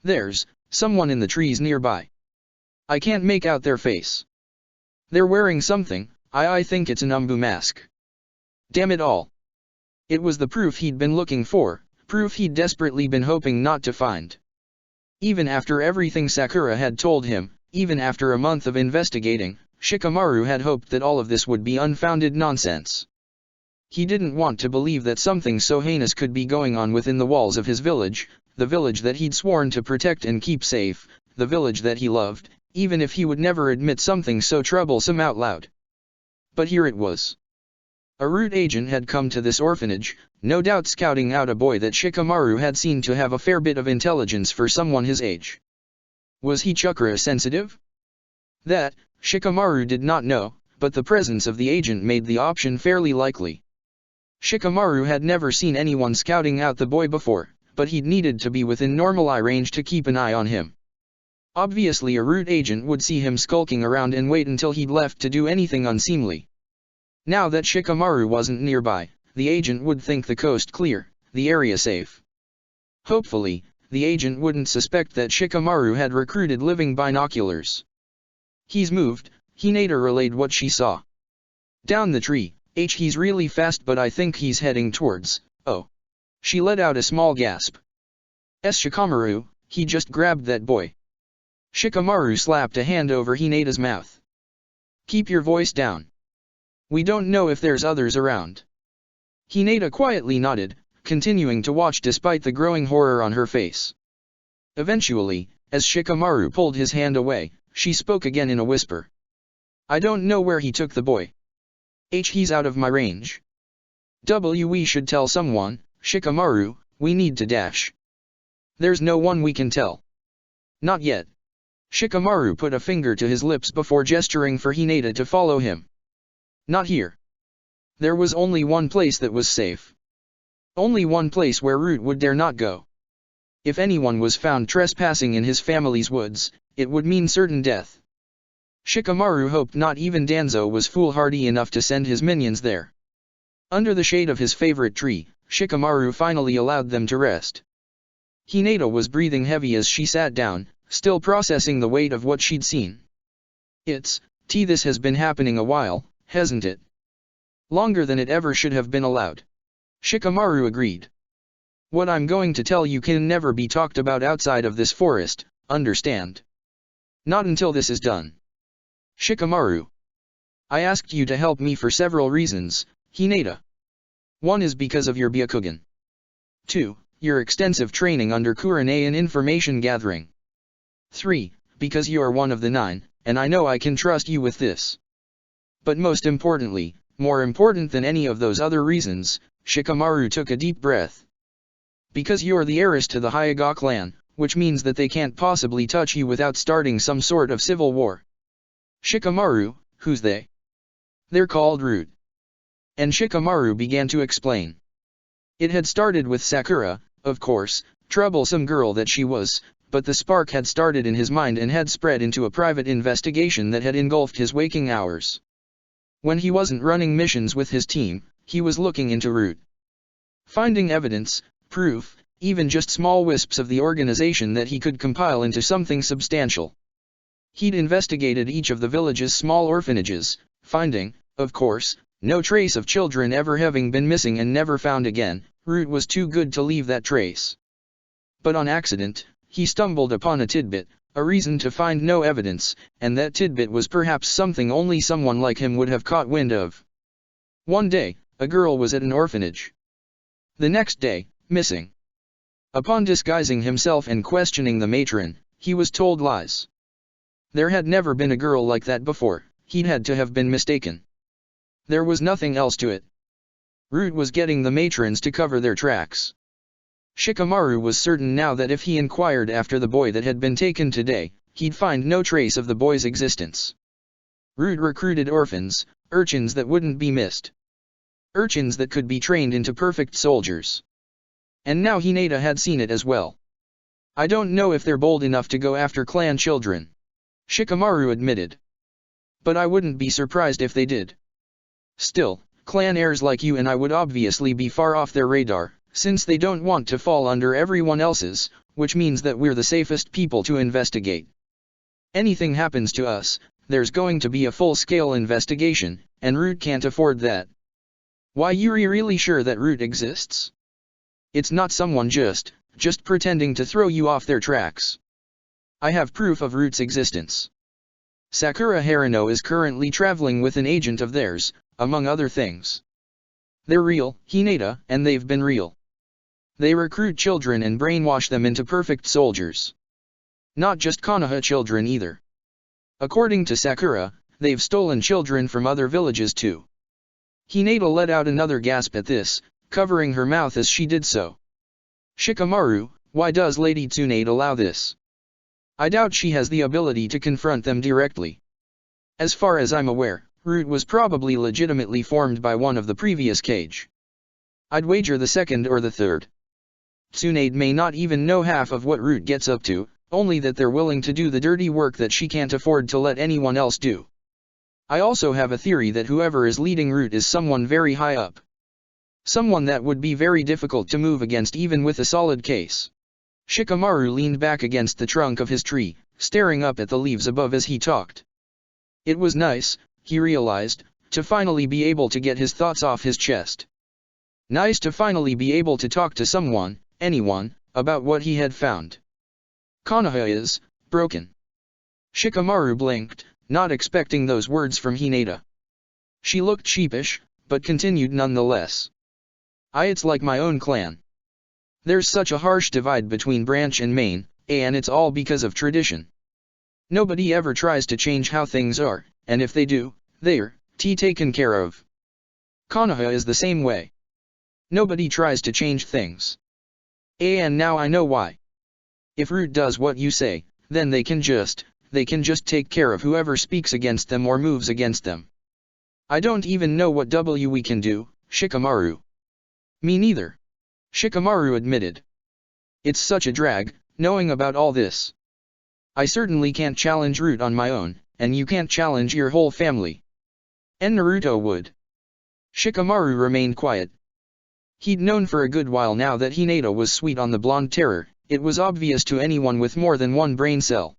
There's someone in the trees nearby. I can't make out their face. They're wearing something, I think it's an Umbu mask. Damn it all. It was the proof he'd been looking for, proof he'd desperately been hoping not to find. Even after everything Sakura had told him, even after a month of investigating, Shikamaru had hoped that all of this would be unfounded nonsense. He didn't want to believe that something so heinous could be going on within the walls of his village, the village that he'd sworn to protect and keep safe, the village that he loved, even if he would never admit something so troublesome out loud. But here it was. A Root agent had come to this orphanage, no doubt scouting out a boy that Shikamaru had seen to have a fair bit of intelligence for someone his age. Was he chakra sensitive? That, Shikamaru did not know, but the presence of the agent made the option fairly likely. Shikamaru had never seen anyone scouting out the boy before, but he'd needed to be within normal eye range to keep an eye on him. Obviously a Root agent would see him skulking around and wait until he'd left to do anything unseemly. Now that Shikamaru wasn't nearby, the agent would think the coast clear, the area safe. Hopefully, the agent wouldn't suspect that Shikamaru had recruited living binoculars. He's moved, Hinata relayed what she saw. Down the tree, he's really fast but I think he's heading towards, oh. She let out a small gasp. Shikamaru, he just grabbed that boy. Shikamaru slapped a hand over Hinata's mouth. Keep your voice down. We don't know if there's others around. Hinata quietly nodded, continuing to watch despite the growing horror on her face. Eventually, as Shikamaru pulled his hand away, she spoke again in a whisper. I don't know where he took the boy. He's out of my range. We should tell someone, Shikamaru, we need to dash. There's no one we can tell. Not yet. Shikamaru put a finger to his lips before gesturing for Hinata to follow him. Not here. There was only one place that was safe. Only one place where Root would dare not go. If anyone was found trespassing in his family's woods, it would mean certain death. Shikamaru hoped not even Danzo was foolhardy enough to send his minions there. Under the shade of his favorite tree, Shikamaru finally allowed them to rest. Hinata was breathing heavy as she sat down, still processing the weight of what she'd seen. This has been happening a while, hasn't it? Longer than it ever should have been allowed. Shikamaru agreed. What I'm going to tell you can never be talked about outside of this forest, understand? Not until this is done. Shikamaru. I asked you to help me for several reasons, Hinata. 1 is because of your Byakugan. 2, your extensive training under Kurenai in information gathering. 3, because you are one of the 9, and I know I can trust you with this. But most importantly, more important than any of those other reasons, Shikamaru took a deep breath. Because you're the heiress to the Hyuga clan, which means that they can't possibly touch you without starting some sort of civil war. Shikamaru, who's they? They're called Root. And Shikamaru began to explain. It had started with Sakura, of course, troublesome girl that she was, but the spark had started in his mind and had spread into a private investigation that had engulfed his waking hours. When he wasn't running missions with his team, he was looking into Root. Finding evidence, proof, even just small wisps of the organization that he could compile into something substantial. He'd investigated each of the village's small orphanages, finding, of course, no trace of children ever having been missing and never found again. Root was too good to leave that trace. But on accident, he stumbled upon a tidbit, a reason to find no evidence, and that tidbit was perhaps something only someone like him would have caught wind of. One day, a girl was at an orphanage. The next day, missing. Upon disguising himself and questioning the matron, he was told lies. There had never been a girl like that before, he'd had to have been mistaken. There was nothing else to it. Root was getting the matrons to cover their tracks. Shikamaru was certain now that if he inquired after the boy that had been taken today, he'd find no trace of the boy's existence. Root recruited orphans, urchins that wouldn't be missed. Urchins that could be trained into perfect soldiers. And now Hinata had seen it as well. I don't know if they're bold enough to go after clan children. Shikamaru admitted. But I wouldn't be surprised if they did. Still, clan heirs like you and I would obviously be far off their radar, since they don't want to fall under everyone else's, which means that we're the safest people to investigate. Anything happens to us, there's going to be a full-scale investigation, and Root can't afford that. Why you're really sure that Root exists? It's not someone just pretending to throw you off their tracks. I have proof of Root's existence. Sakura Haruno is currently traveling with an agent of theirs, among other things. They're real, Hinata, and they've been real. They recruit children and brainwash them into perfect soldiers. Not just Konoha children either. According to Sakura, they've stolen children from other villages too. Hinata let out another gasp at this, covering her mouth as she did so. Shikamaru, why does Lady Tsunade allow this? I doubt she has the ability to confront them directly. As far as I'm aware, Root was probably legitimately formed by one of the previous Kage. I'd wager the second or the third. Tsunade may not even know half of what Root gets up to, only that they're willing to do the dirty work that she can't afford to let anyone else do. I also have a theory that whoever is leading Root is someone very high up. Someone that would be very difficult to move against even with a solid case. Shikamaru leaned back against the trunk of his tree, staring up at the leaves above as he talked. It was nice, he realized, to finally be able to get his thoughts off his chest. Nice to finally be able to talk to someone, anyone, about what he had found. Konoha is broken. Shikamaru blinked, not expecting those words from Hinata. She looked sheepish, but continued nonetheless. It's like my own clan. There's such a harsh divide between branch and main, and it's all because of tradition. Nobody ever tries to change how things are, and if they do, they're taken care of. Konoha is the same way. Nobody tries to change things. And now I know why. If Root does what you say, then they can just take care of whoever speaks against them or moves against them. I don't even know what we can do, Shikamaru. Me neither. Shikamaru admitted. It's such a drag, knowing about all this. I certainly can't challenge Root on my own, and you can't challenge your whole family. And Naruto would. Shikamaru remained quiet. He'd known for a good while now that Hinata was sweet on the blonde terror. It was obvious to anyone with more than one brain cell.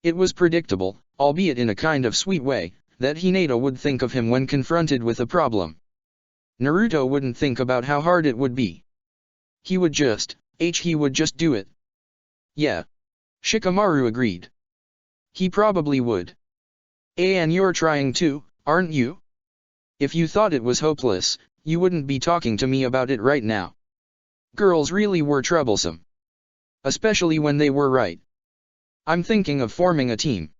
It was predictable, albeit in a kind of sweet way, that Hinata would think of him when confronted with a problem. Naruto wouldn't think about how hard it would be. He would just do it. Yeah. Shikamaru agreed. He probably would. And you're trying too, aren't you? If you thought it was hopeless, you wouldn't be talking to me about it right now. Girls really were troublesome. Especially when they were right. I'm thinking of forming a team.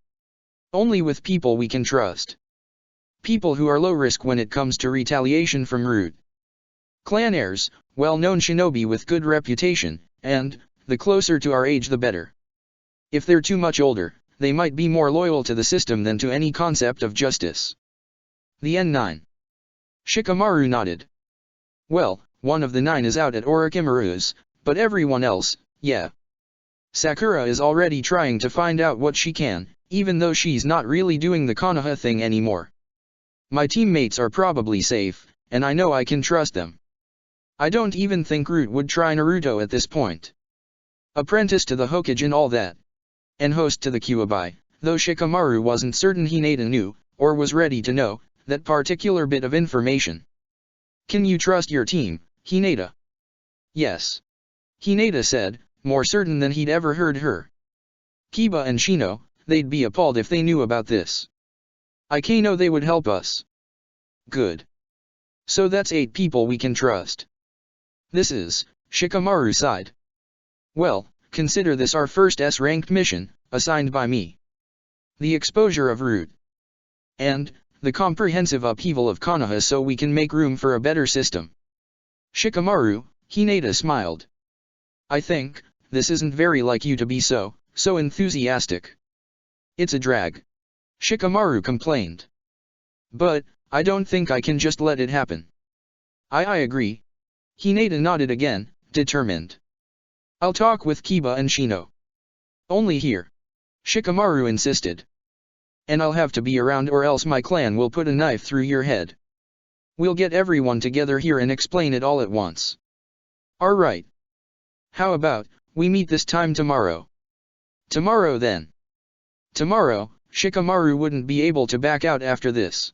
Only with people we can trust. People who are low risk when it comes to retaliation from Root. Clan heirs, well-known shinobi with good reputation, and, the closer to our age the better. If they're too much older, they might be more loyal to the system than to any concept of justice. The N9. Shikamaru nodded. Well, one of the 9 is out at Orochimaru's, but everyone else, yeah. Sakura is already trying to find out what she can, even though she's not really doing the Konoha thing anymore. My teammates are probably safe, and I know I can trust them. I don't even think Root would try Naruto at this point. Apprentice to the Hokage and all that. And host to the Kyuubi, though Shikamaru wasn't certain Hinata knew, or was ready to know, that particular bit of information. Can you trust your team, Hinata? Yes. Hinata said, more certain than he'd ever heard her. Kiba and Shino, they'd be appalled if they knew about this. I know they would help us. Good. So that's 8 people we can trust. This is, Shikamaru sighed. Well, consider this our first S-ranked mission, assigned by me. The exposure of Root. And, the comprehensive upheaval of Konoha so we can make room for a better system. Shikamaru, Hinata smiled. I think, this isn't very like you to be so enthusiastic. It's a drag. Shikamaru complained. But, I don't think I can just let it happen. I agree. Hinata nodded again, determined. I'll talk with Kiba and Shino. Only here. Shikamaru insisted. And I'll have to be around or else my clan will put a knife through your head. We'll get everyone together here and explain it all at once. Alright. How about, we meet this time tomorrow? Tomorrow then. Tomorrow, Shikamaru wouldn't be able to back out after this.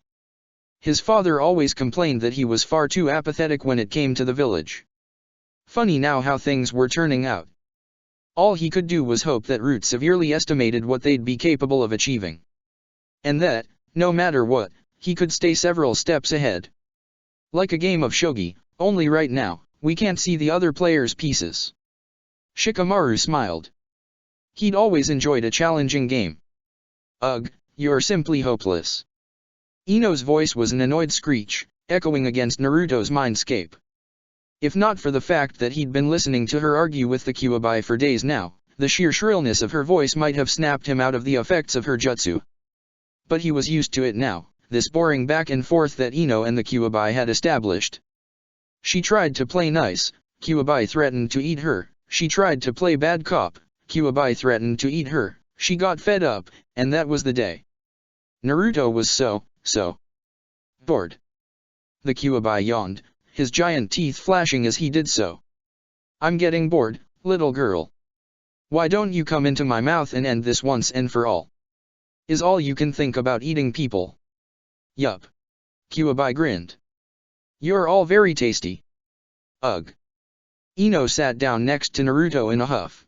His father always complained that he was far too apathetic when it came to the village. Funny now how things were turning out. All he could do was hope that Root severely estimated what they'd be capable of achieving. And that, no matter what, he could stay several steps ahead. Like a game of shogi, only right now, we can't see the other players' pieces. Shikamaru smiled. He'd always enjoyed a challenging game. Ugh, you're simply hopeless. Ino's voice was an annoyed screech, echoing against Naruto's mindscape. If not for the fact that he'd been listening to her argue with the Kyuubi for days now, the sheer shrillness of her voice might have snapped him out of the effects of her jutsu. But he was used to it now, this boring back and forth that Ino and the Kyuubi had established. She tried to play nice, Kyuubi threatened to eat her, she tried to play bad cop, Kyuubi threatened to eat her, she got fed up, and that was the day. Naruto was so bored. The Kyuubi yawned, his giant teeth flashing as he did so. I'm getting bored, little girl. Why don't you come into my mouth and end this once and for all? Is all you can think about eating people? Yup. Kyuubi grinned. You're all very tasty. Ugh. Ino sat down next to Naruto in a huff.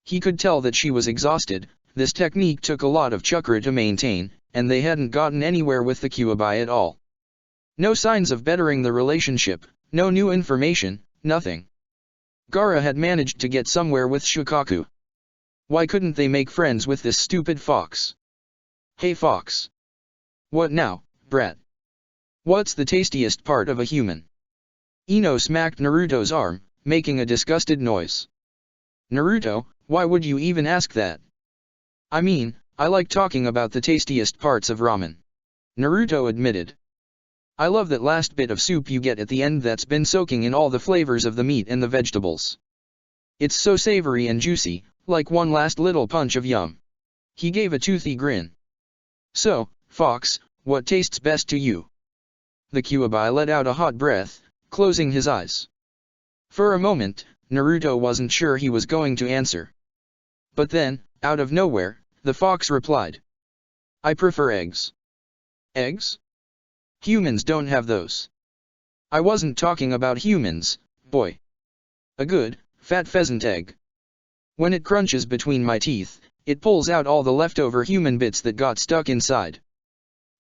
He could tell that she was exhausted, this technique took a lot of chakra to maintain, and they hadn't gotten anywhere with the Kyuubi at all. No signs of bettering the relationship, no new information, nothing. Gaara had managed to get somewhere with Shukaku. Why couldn't they make friends with this stupid fox? Hey fox. What now, brat? What's the tastiest part of a human? Ino smacked Naruto's arm, making a disgusted noise. Naruto, why would you even ask that? I mean, I like talking about the tastiest parts of ramen. Naruto admitted. I love that last bit of soup you get at the end that's been soaking in all the flavors of the meat and the vegetables. It's so savory and juicy, like one last little punch of yum. He gave a toothy grin. So, Fox, what tastes best to you? The Kyuubi let out a hot breath, closing his eyes. For a moment, Naruto wasn't sure he was going to answer. But then, out of nowhere, the fox replied. I prefer eggs. Eggs? Humans don't have those. I wasn't talking about humans, boy. A good, fat pheasant egg. When it crunches between my teeth, it pulls out all the leftover human bits that got stuck inside.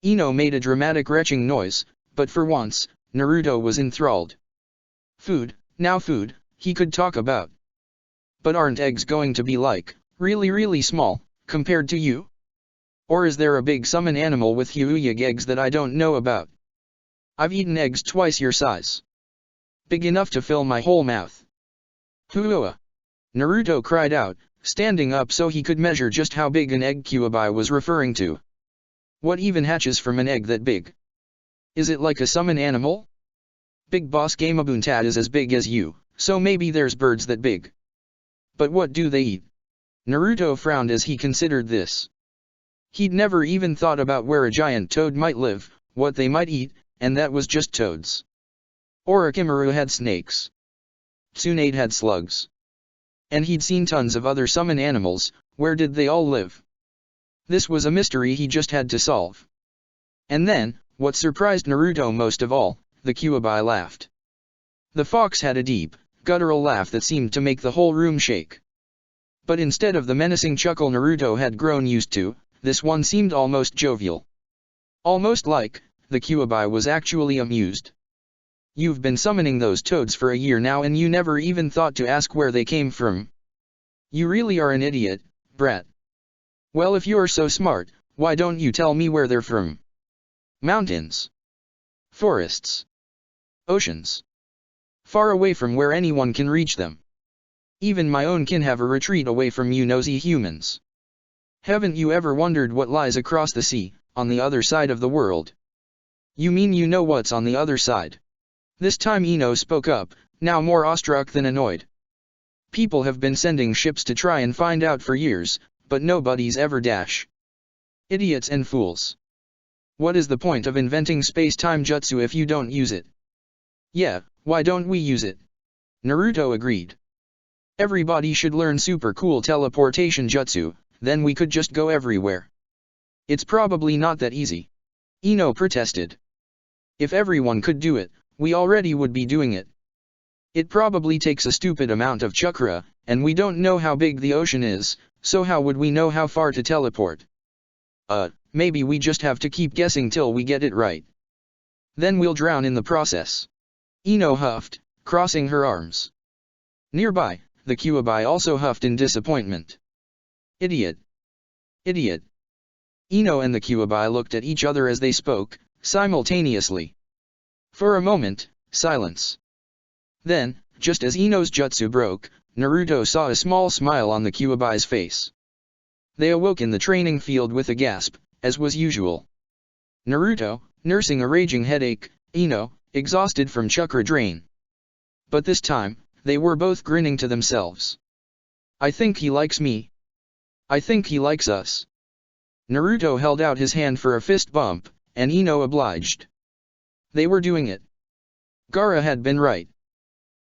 Ino made a dramatic retching noise, but for once, Naruto was enthralled. Food, now food, he could talk about. But aren't eggs going to be like, really small, compared to you? Or is there a big summon animal with Hyuuge eggs that I don't know about? I've eaten eggs twice your size. Big enough to fill my whole mouth. Huua! Naruto cried out, standing up so he could measure just how big an egg Kyuubi was referring to. What even hatches from an egg that big? Is it like a summon animal? Big Boss Gamabuntat is as big as you, so maybe there's birds that big. But what do they eat? Naruto frowned as he considered this. He'd never even thought about where a giant toad might live, what they might eat, and that was just toads. Orochimaru had snakes. Tsunade had slugs. And he'd seen tons of other summon animals, where did they all live? This was a mystery he just had to solve. And then, what surprised Naruto most of all, the Kyuubi laughed. The fox had a deep, guttural laugh that seemed to make the whole room shake. But instead of the menacing chuckle Naruto had grown used to, this one seemed almost jovial. Almost like, the Kyuubi was actually amused. You've been summoning those toads for a year now and you never even thought to ask where they came from. You really are an idiot, brat. Well, if you're so smart, why don't you tell me where they're from? Mountains. Forests. Oceans. Far away from where anyone can reach them. Even my own kin have a retreat away from you nosy humans. Haven't you ever wondered what lies across the sea, on the other side of the world? You mean you know what's on the other side? This time Ino spoke up, now more awestruck than annoyed. People have been sending ships to try and find out for years, but nobody's ever dash. Idiots and fools. What is the point of inventing space-time jutsu if you don't use it? Yeah, why don't we use it? Naruto agreed. Everybody should learn super cool teleportation jutsu, then we could just go everywhere. It's probably not that easy. Ino protested. If everyone could do it, we already would be doing it. It probably takes a stupid amount of chakra, and we don't know how big the ocean is, so how would we know how far to teleport? Maybe we just have to keep guessing till we get it right. Then we'll drown in the process. Ino huffed, crossing her arms. Nearby, the Kyuubi also huffed in disappointment. Idiot. Idiot. Ino and the Kyuubi looked at each other as they spoke, simultaneously. For a moment, silence. Then, just as Ino's jutsu broke, Naruto saw a small smile on the Kyuubi's face. They awoke in the training field with a gasp, as was usual. Naruto, nursing a raging headache, Ino, exhausted from chakra drain. But this time, they were both grinning to themselves. I think he likes me. I think he likes us. Naruto held out his hand for a fist bump, and Ino obliged. They were doing it. Gaara had been right.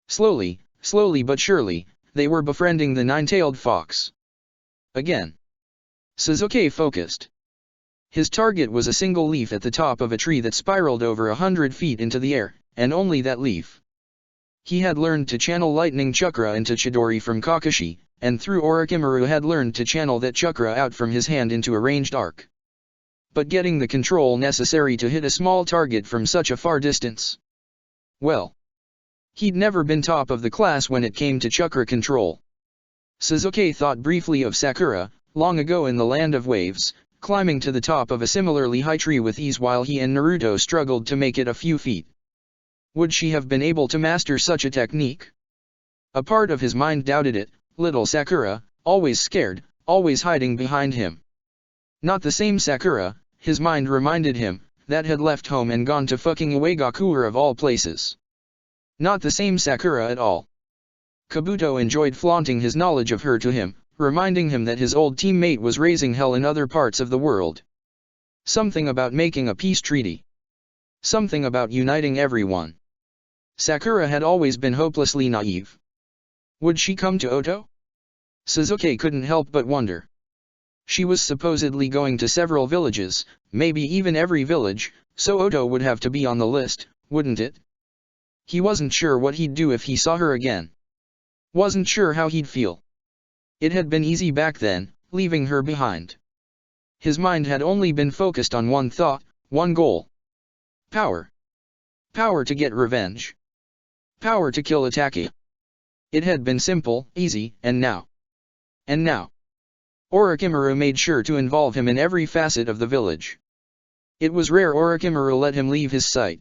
Slowly but surely, they were befriending the nine-tailed fox. Again. Sasuke focused. His target was a single leaf at the top of a tree that spiraled over 100 feet into the air, and only that leaf. He had learned to channel lightning chakra into Chidori from Kakashi, and through Orochimaru had learned to channel that chakra out from his hand into a ranged arc. But getting the control necessary to hit a small target from such a far distance. Well. He'd never been top of the class when it came to chakra control. Sasuke thought briefly of Sakura, long ago in the Land of Waves, climbing to the top of a similarly high tree with ease while he and Naruto struggled to make it a few feet. Would she have been able to master such a technique? A part of his mind doubted it, little Sakura, always scared, always hiding behind him. Not the same Sakura, his mind reminded him, that had left home and gone to fucking Uegakure of all places. Not the same Sakura at all. Kabuto enjoyed flaunting his knowledge of her to him, reminding him that his old teammate was raising hell in other parts of the world. Something about making a peace treaty. Something about uniting everyone. Sakura had always been hopelessly naive. Would she come to Oto? Sasuke couldn't help but wonder. She was supposedly going to several villages, maybe even every village, so Oto would have to be on the list, wouldn't it? He wasn't sure what he'd do if he saw her again. Wasn't sure how he'd feel. It had been easy back then, leaving her behind. His mind had only been focused on one thought, one goal. Power. Power to get revenge. Power to kill Otake. It had been simple, easy, and now. Orochimaru made sure to involve him in every facet of the village. It was rare Orochimaru let him leave his sight.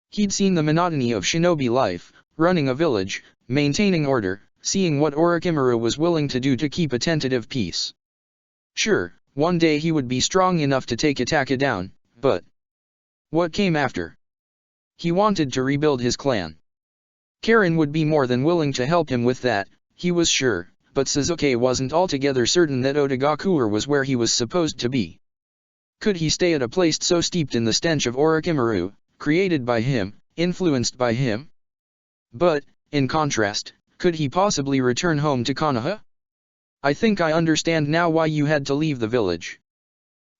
He'd seen the monotony of shinobi life, running a village, maintaining order, seeing what Orochimaru was willing to do to keep a tentative peace. Sure, one day he would be strong enough to take Otake down, but what came after? He wanted to rebuild his clan. Karin would be more than willing to help him with that, he was sure, but Sasuke wasn't altogether certain that Otagakure was where he was supposed to be. Could he stay at a place so steeped in the stench of Orochimaru, created by him, influenced by him? But, in contrast, could he possibly return home to Konoha? I think I understand now why you had to leave the village.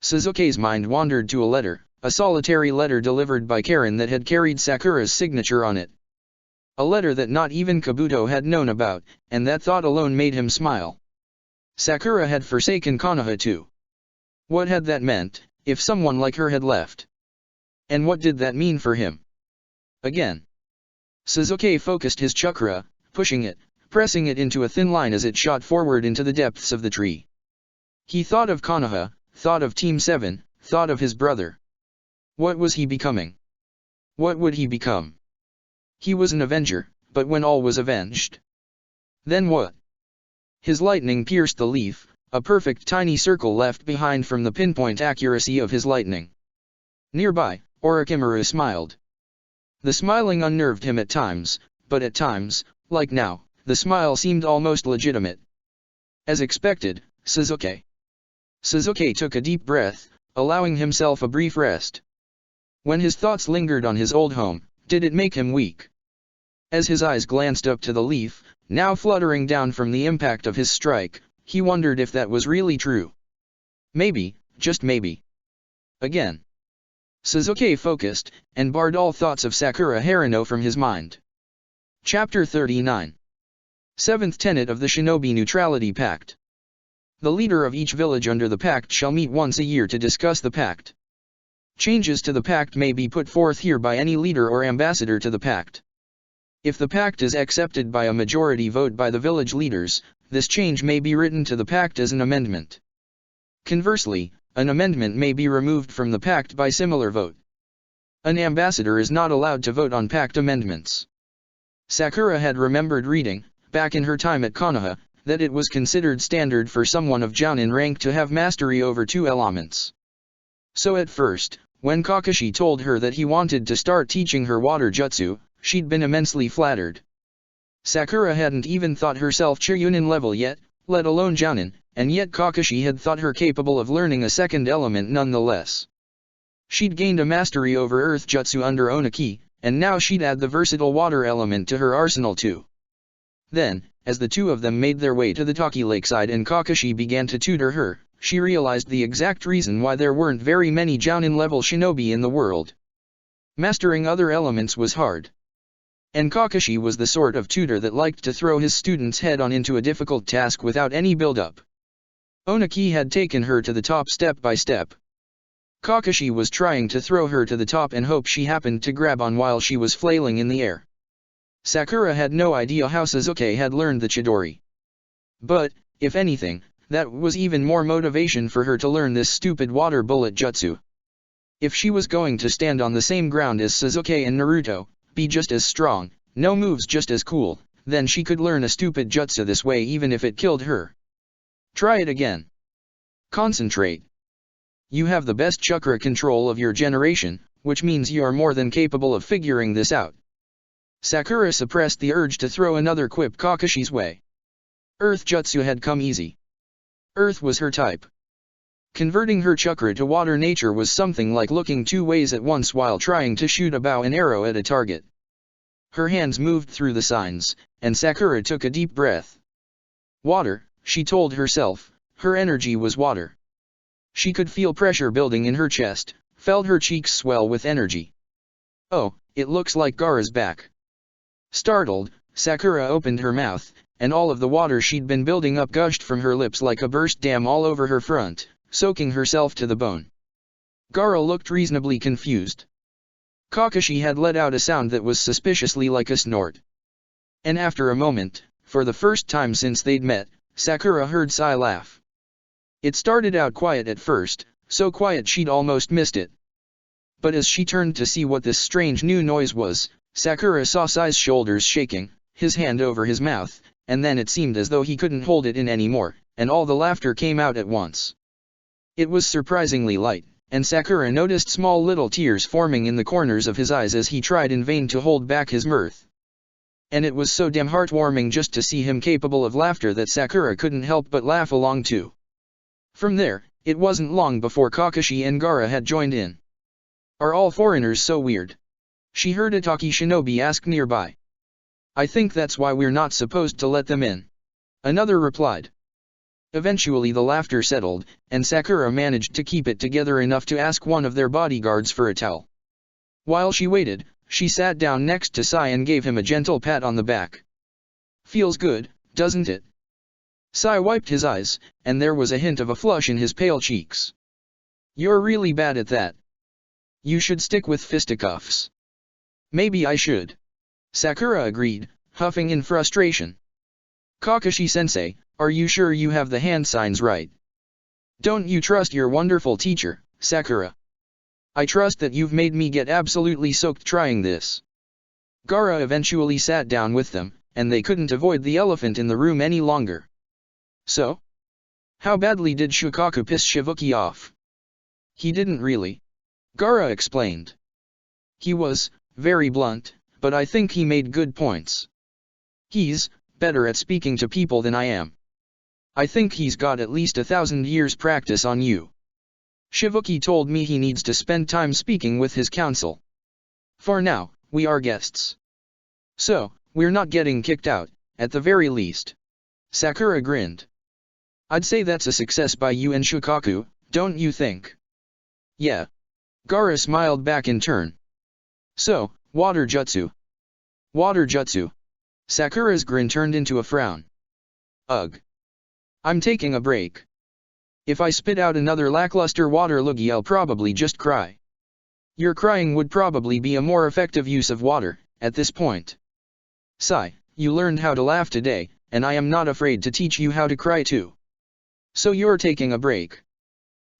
Sasuke's mind wandered to a letter, a solitary letter delivered by Karin that had carried Sakura's signature on it. A letter that not even Kabuto had known about, and that thought alone made him smile. Sakura had forsaken Konoha too. What had that meant, if someone like her had left? And what did that mean for him? Again. Sasuke focused his chakra, pushing it, pressing it into a thin line as it shot forward into the depths of the tree. He thought of Konoha, thought of Team 7, thought of his brother. What was he becoming? What would he become? He was an avenger, but when all was avenged? Then what? His lightning pierced the leaf, a perfect tiny circle left behind from the pinpoint accuracy of his lightning. Nearby, Orochimaru smiled. The smiling unnerved him at times, but at times, like now, the smile seemed almost legitimate. As expected, Sasuke took a deep breath, allowing himself a brief rest. When his thoughts lingered on his old home, did it make him weak? As his eyes glanced up to the leaf, now fluttering down from the impact of his strike, he wondered if that was really true. Maybe, just maybe. Again. Sasuke focused, and barred all thoughts of Sakura Haruno from his mind. Chapter 39. Seventh Tenet of the Shinobi Neutrality Pact. The leader of each village under the pact shall meet once a year to discuss the pact. Changes to the pact may be put forth here by any leader or ambassador to the pact. If the pact is accepted by a majority vote by the village leaders, this change may be written to the pact as an amendment. Conversely, an amendment may be removed from the pact by similar vote. An ambassador is not allowed to vote on pact amendments. Sakura had remembered reading, back in her time at Konoha, that it was considered standard for someone of Jounin rank to have mastery over 2 elements. So at first, when Kakashi told her that he wanted to start teaching her water jutsu, she'd been immensely flattered. Sakura hadn't even thought herself Chunin level yet, let alone Jounin, and yet Kakashi had thought her capable of learning a second element nonetheless. She'd gained a mastery over earth jutsu under Oniki, and now she'd add the versatile water element to her arsenal too. Then, as the two of them made their way to the Taki lakeside and Kakashi began to tutor her, she realized the exact reason why there weren't very many Jounin-level shinobi in the world. Mastering other elements was hard. And Kakashi was the sort of tutor that liked to throw his students head-on into a difficult task without any build-up. Oniki had taken her to the top step by step. Kakashi was trying to throw her to the top and hope she happened to grab on while she was flailing in the air. Sakura had no idea how Sasuke had learned the Chidori. But, if anything, that was even more motivation for her to learn this stupid water bullet jutsu. If she was going to stand on the same ground as Sasuke and Naruto, be just as strong, no moves just as cool, then she could learn a stupid jutsu this way even if it killed her. Try it again. Concentrate. You have the best chakra control of your generation, which means you are more than capable of figuring this out. Sakura suppressed the urge to throw another quip Kakashi's way. Earth jutsu had come easy. Earth was her type. Converting her chakra to water nature was something like looking 2 ways at once while trying to shoot a bow and arrow at a target. Her hands moved through the signs, and Sakura took a deep breath. Water, she told herself, her energy was water. She could feel pressure building in her chest, felt her cheeks swell with energy. Oh, it looks like Gaara's back. Startled, Sakura opened her mouth, and all of the water she'd been building up gushed from her lips like a burst dam all over her front, soaking herself to the bone. Gaara looked reasonably confused. Kakashi had let out a sound that was suspiciously like a snort. And after a moment, for the first time since they'd met, Sakura heard Sai laugh. It started out quiet at first, so quiet she'd almost missed it. But as she turned to see what this strange new noise was, Sakura saw Sai's shoulders shaking, his hand over his mouth, and then it seemed as though he couldn't hold it in anymore, and all the laughter came out at once. It was surprisingly light, and Sakura noticed small little tears forming in the corners of his eyes as he tried in vain to hold back his mirth. And it was so damn heartwarming just to see him capable of laughter that Sakura couldn't help but laugh along too. From there, it wasn't long before Kakashi and Gaara had joined in. "Are all foreigners so weird?" she heard Itachi Shinobi ask nearby. "I think that's why we're not supposed to let them in," another replied. Eventually the laughter settled, and Sakura managed to keep it together enough to ask one of their bodyguards for a towel. While she waited, she sat down next to Sai and gave him a gentle pat on the back. "Feels good, doesn't it?" Sai wiped his eyes, and there was a hint of a flush in his pale cheeks. "You're really bad at that. You should stick with fisticuffs." "Maybe I should," Sakura agreed, huffing in frustration. "Kakashi-sensei, are you sure you have the hand signs right? Don't you trust your wonderful teacher, Sakura? I trust that you've made me get absolutely soaked trying this." Gaara eventually sat down with them, and they couldn't avoid the elephant in the room any longer. "So? How badly did Shukaku piss Shivuki off?" "He didn't really," Gaara explained. "He was very blunt, but I think he made good points. He's better at speaking to people than I am. I think he's got at least 1,000 years practice on you. Shivuki told me he needs to spend time speaking with his council. For now, we are guests. So, we're not getting kicked out, at the very least." Sakura grinned. "I'd say that's a success by you and Shukaku, don't you think?" "Yeah." Gaara smiled back in turn. "So, water jutsu." "Water jutsu." Sakura's grin turned into a frown. "Ugh. I'm taking a break. If I spit out another lackluster water loogie, I'll probably just cry." "Your crying would probably be a more effective use of water, at this point. Sai, you learned how to laugh today, and I am not afraid to teach you how to cry too. So you're taking a break."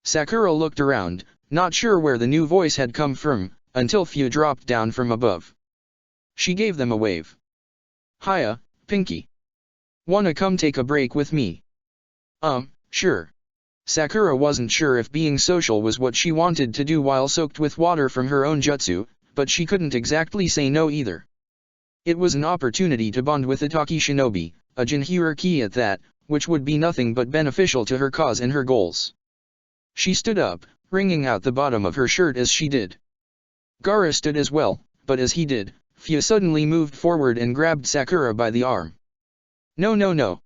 Sakura looked around, not sure where the new voice had come from, until Fu dropped down from above. She gave them a wave. "Hiya, Pinky. Wanna come take a break with me?" Sure." Sakura wasn't sure if being social was what she wanted to do while soaked with water from her own jutsu, but she couldn't exactly say no either. It was an opportunity to bond with Itachi Shinobi, a Jinhuriki at that, which would be nothing but beneficial to her cause and her goals. She stood up, wringing out the bottom of her shirt as she did. Gaara stood as well, but as he did, Fu suddenly moved forward and grabbed Sakura by the arm. "No no no.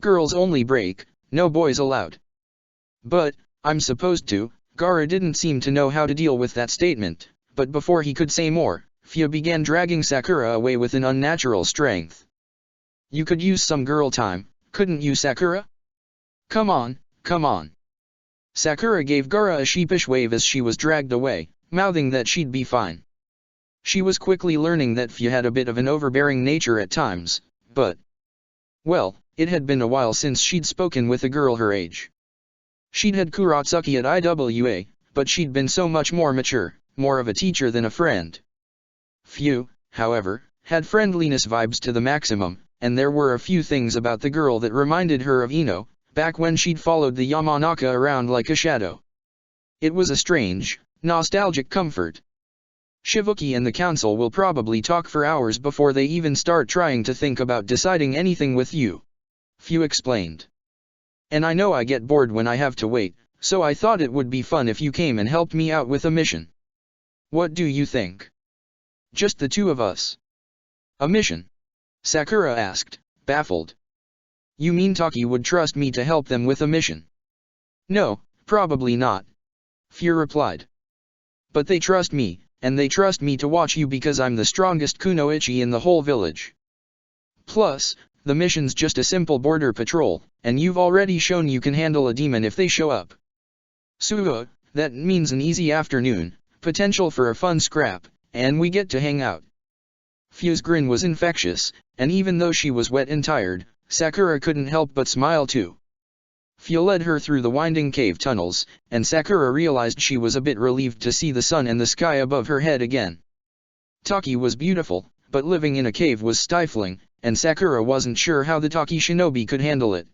Girls only break, no boys allowed." "But, I'm supposed to." Gaara didn't seem to know how to deal with that statement, but before he could say more, Fu began dragging Sakura away with an unnatural strength. "You could use some girl time, couldn't you, Sakura? Come on, come on." Sakura gave Gaara a sheepish wave as she was dragged away, mouthing that she'd be fine. She was quickly learning that Fu had a bit of an overbearing nature at times, but... well, it had been a while since she'd spoken with a girl her age. She'd had Kuratsuki at IWA, but she'd been so much more mature, more of a teacher than a friend. Fu, however, had friendliness vibes to the maximum, and there were a few things about the girl that reminded her of Ino, back when she'd followed the Yamanaka around like a shadow. It was a strange, nostalgic comfort. "Shivuki and the council will probably talk for hours before they even start trying to think about deciding anything with you," Fu explained. "And I know I get bored when I have to wait, so I thought it would be fun if you came and helped me out with a mission. What do you think? Just the two of us?" "A mission?" Sakura asked, baffled. "You mean Taki would trust me to help them with a mission?" "No, probably not," Fu replied. "But they trust me, and they trust me to watch you because I'm the strongest kunoichi in the whole village. Plus, the mission's just a simple border patrol, and you've already shown you can handle a demon if they show up. Suo, that means an easy afternoon, potential for a fun scrap, and we get to hang out. Fu's grin was infectious, and even though she was wet and tired, Sakura couldn't help but smile too. Fu led her through the winding cave tunnels, and Sakura realized she was a bit relieved to see the sun and the sky above her head again. Taki was beautiful, but living in a cave was stifling, and Sakura wasn't sure how the Taki shinobi could handle it.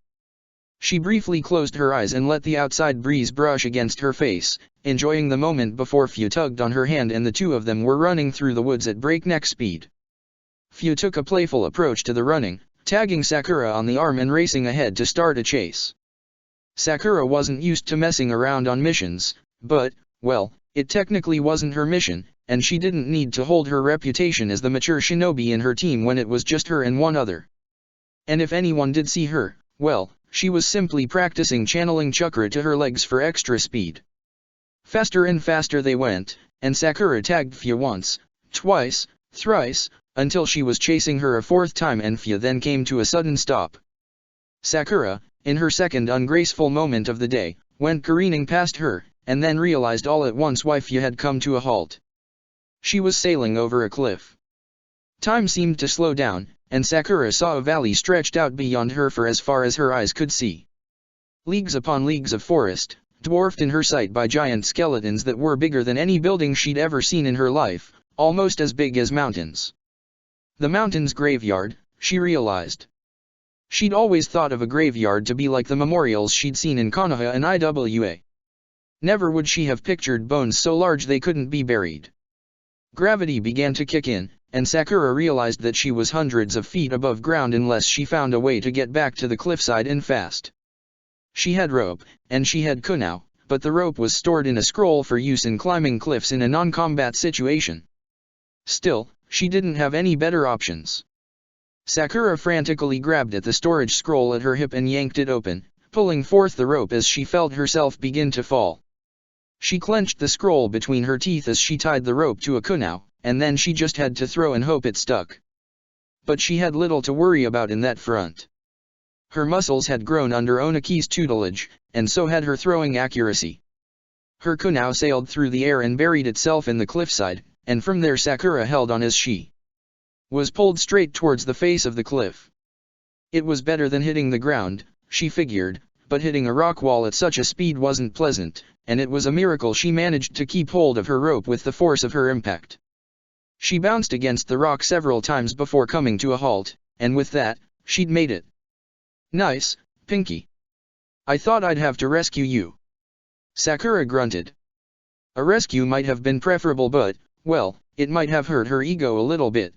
She briefly closed her eyes and let the outside breeze brush against her face, enjoying the moment before Fu tugged on her hand and the two of them were running through the woods at breakneck speed. Fu took a playful approach to the running, tagging Sakura on the arm and racing ahead to start a chase. Sakura wasn't used to messing around on missions, but, well, it technically wasn't her mission, and she didn't need to hold her reputation as the mature shinobi in her team when it was just her and one other. And if anyone did see her, well, she was simply practicing channeling chakra to her legs for extra speed. Faster and faster they went, and Sakura tagged Fu once, twice, thrice, until she was chasing her a fourth time and Fu then came to a sudden stop. Sakura, in her second ungraceful moment of the day, went careening past her, and then realized all at once why Fu had come to a halt. She was sailing over a cliff. Time seemed to slow down, and Sakura saw a valley stretched out beyond her for as far as her eyes could see. Leagues upon leagues of forest, dwarfed in her sight by giant skeletons that were bigger than any building she'd ever seen in her life, almost as big as mountains. The mountain's graveyard, she realized. She'd always thought of a graveyard to be like the memorials she'd seen in Konoha and Iwa. Never would she have pictured bones so large they couldn't be buried. Gravity began to kick in, and Sakura realized that she was hundreds of feet above ground unless she found a way to get back to the cliffside and fast. She had rope, and she had kunao, but the rope was stored in a scroll for use in climbing cliffs in a non-combat situation. Still, she didn't have any better options. Sakura frantically grabbed at the storage scroll at her hip and yanked it open, pulling forth the rope as she felt herself begin to fall. She clenched the scroll between her teeth as she tied the rope to a kunao, and then she just had to throw and hope it stuck. But she had little to worry about in that front. Her muscles had grown under Onaki's tutelage, and so had her throwing accuracy. Her kunao sailed through the air and buried itself in the cliffside, and from there Sakura held on as she was pulled straight towards the face of the cliff. It was better than hitting the ground, she figured, but hitting a rock wall at such a speed wasn't pleasant, and it was a miracle she managed to keep hold of her rope with the force of her impact. She bounced against the rock several times before coming to a halt, and with that, she'd made it. Nice, Pinky. I thought I'd have to rescue you. Sakura grunted. A rescue might have been preferable but, well, it might have hurt her ego a little bit.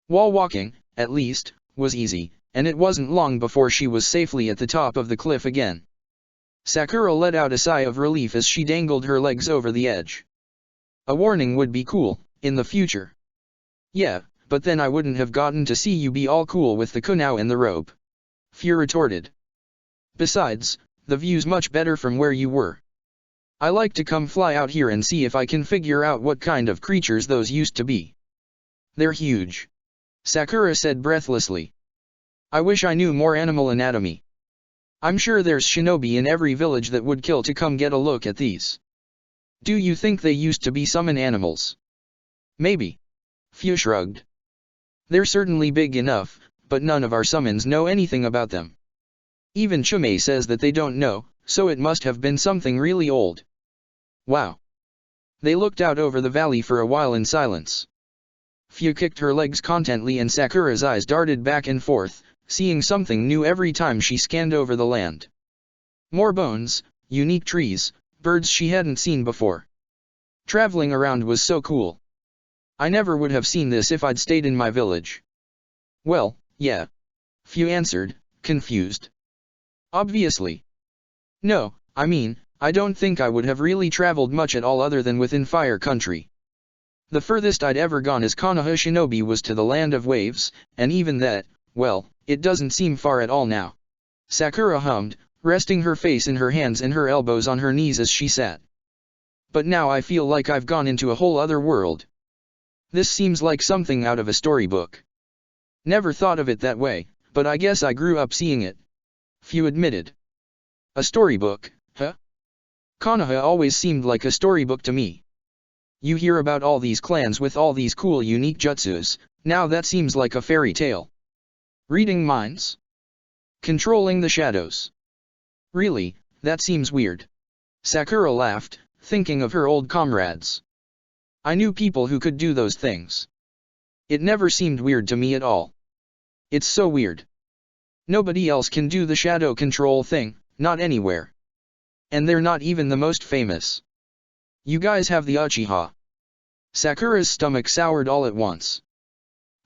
Wall walking, at least, was easy, and it wasn't long before she was safely at the top of the cliff again. Sakura let out a sigh of relief as she dangled her legs over the edge. A warning would be cool, in the future. Yeah, but then I wouldn't have gotten to see you be all cool with the kunao and the rope. Fu retorted. Besides, the view's much better from where you were. I like to come fly out here and see if I can figure out what kind of creatures those used to be. They're huge. Sakura said breathlessly. I wish I knew more animal anatomy. I'm sure there's shinobi in every village that would kill to come get a look at these. Do you think they used to be summon animals? Maybe. Fu shrugged. They're certainly big enough, but none of our summons know anything about them. Even Chumei says that they don't know, so it must have been something really old. Wow. They looked out over the valley for a while in silence. Fu kicked her legs contently and Sakura's eyes darted back and forth, seeing something new every time she scanned over the land. More bones, unique trees, birds she hadn't seen before. Traveling around was so cool. I never would have seen this if I'd stayed in my village. Well, yeah. Fu answered, confused. Obviously. No, I mean, I don't think I would have really traveled much at all other than within Fire Country. The furthest I'd ever gone as Konoha Shinobi was to the Land of Waves, and even that, well, it doesn't seem far at all now. Sakura hummed, resting her face in her hands and her elbows on her knees as she sat. But now I feel like I've gone into a whole other world. This seems like something out of a storybook. Never thought of it that way, but I guess I grew up seeing it. Fu admitted. A storybook, huh? Konoha always seemed like a storybook to me. You hear about all these clans with all these cool unique jutsus, now that seems like a fairy tale. Reading minds? Controlling the shadows. Really, that seems weird. Sakura laughed, thinking of her old comrades. I knew people who could do those things. It never seemed weird to me at all. It's so weird. Nobody else can do the shadow control thing, not anywhere. And they're not even the most famous. You guys have the Uchiha. Sakura's stomach soured all at once.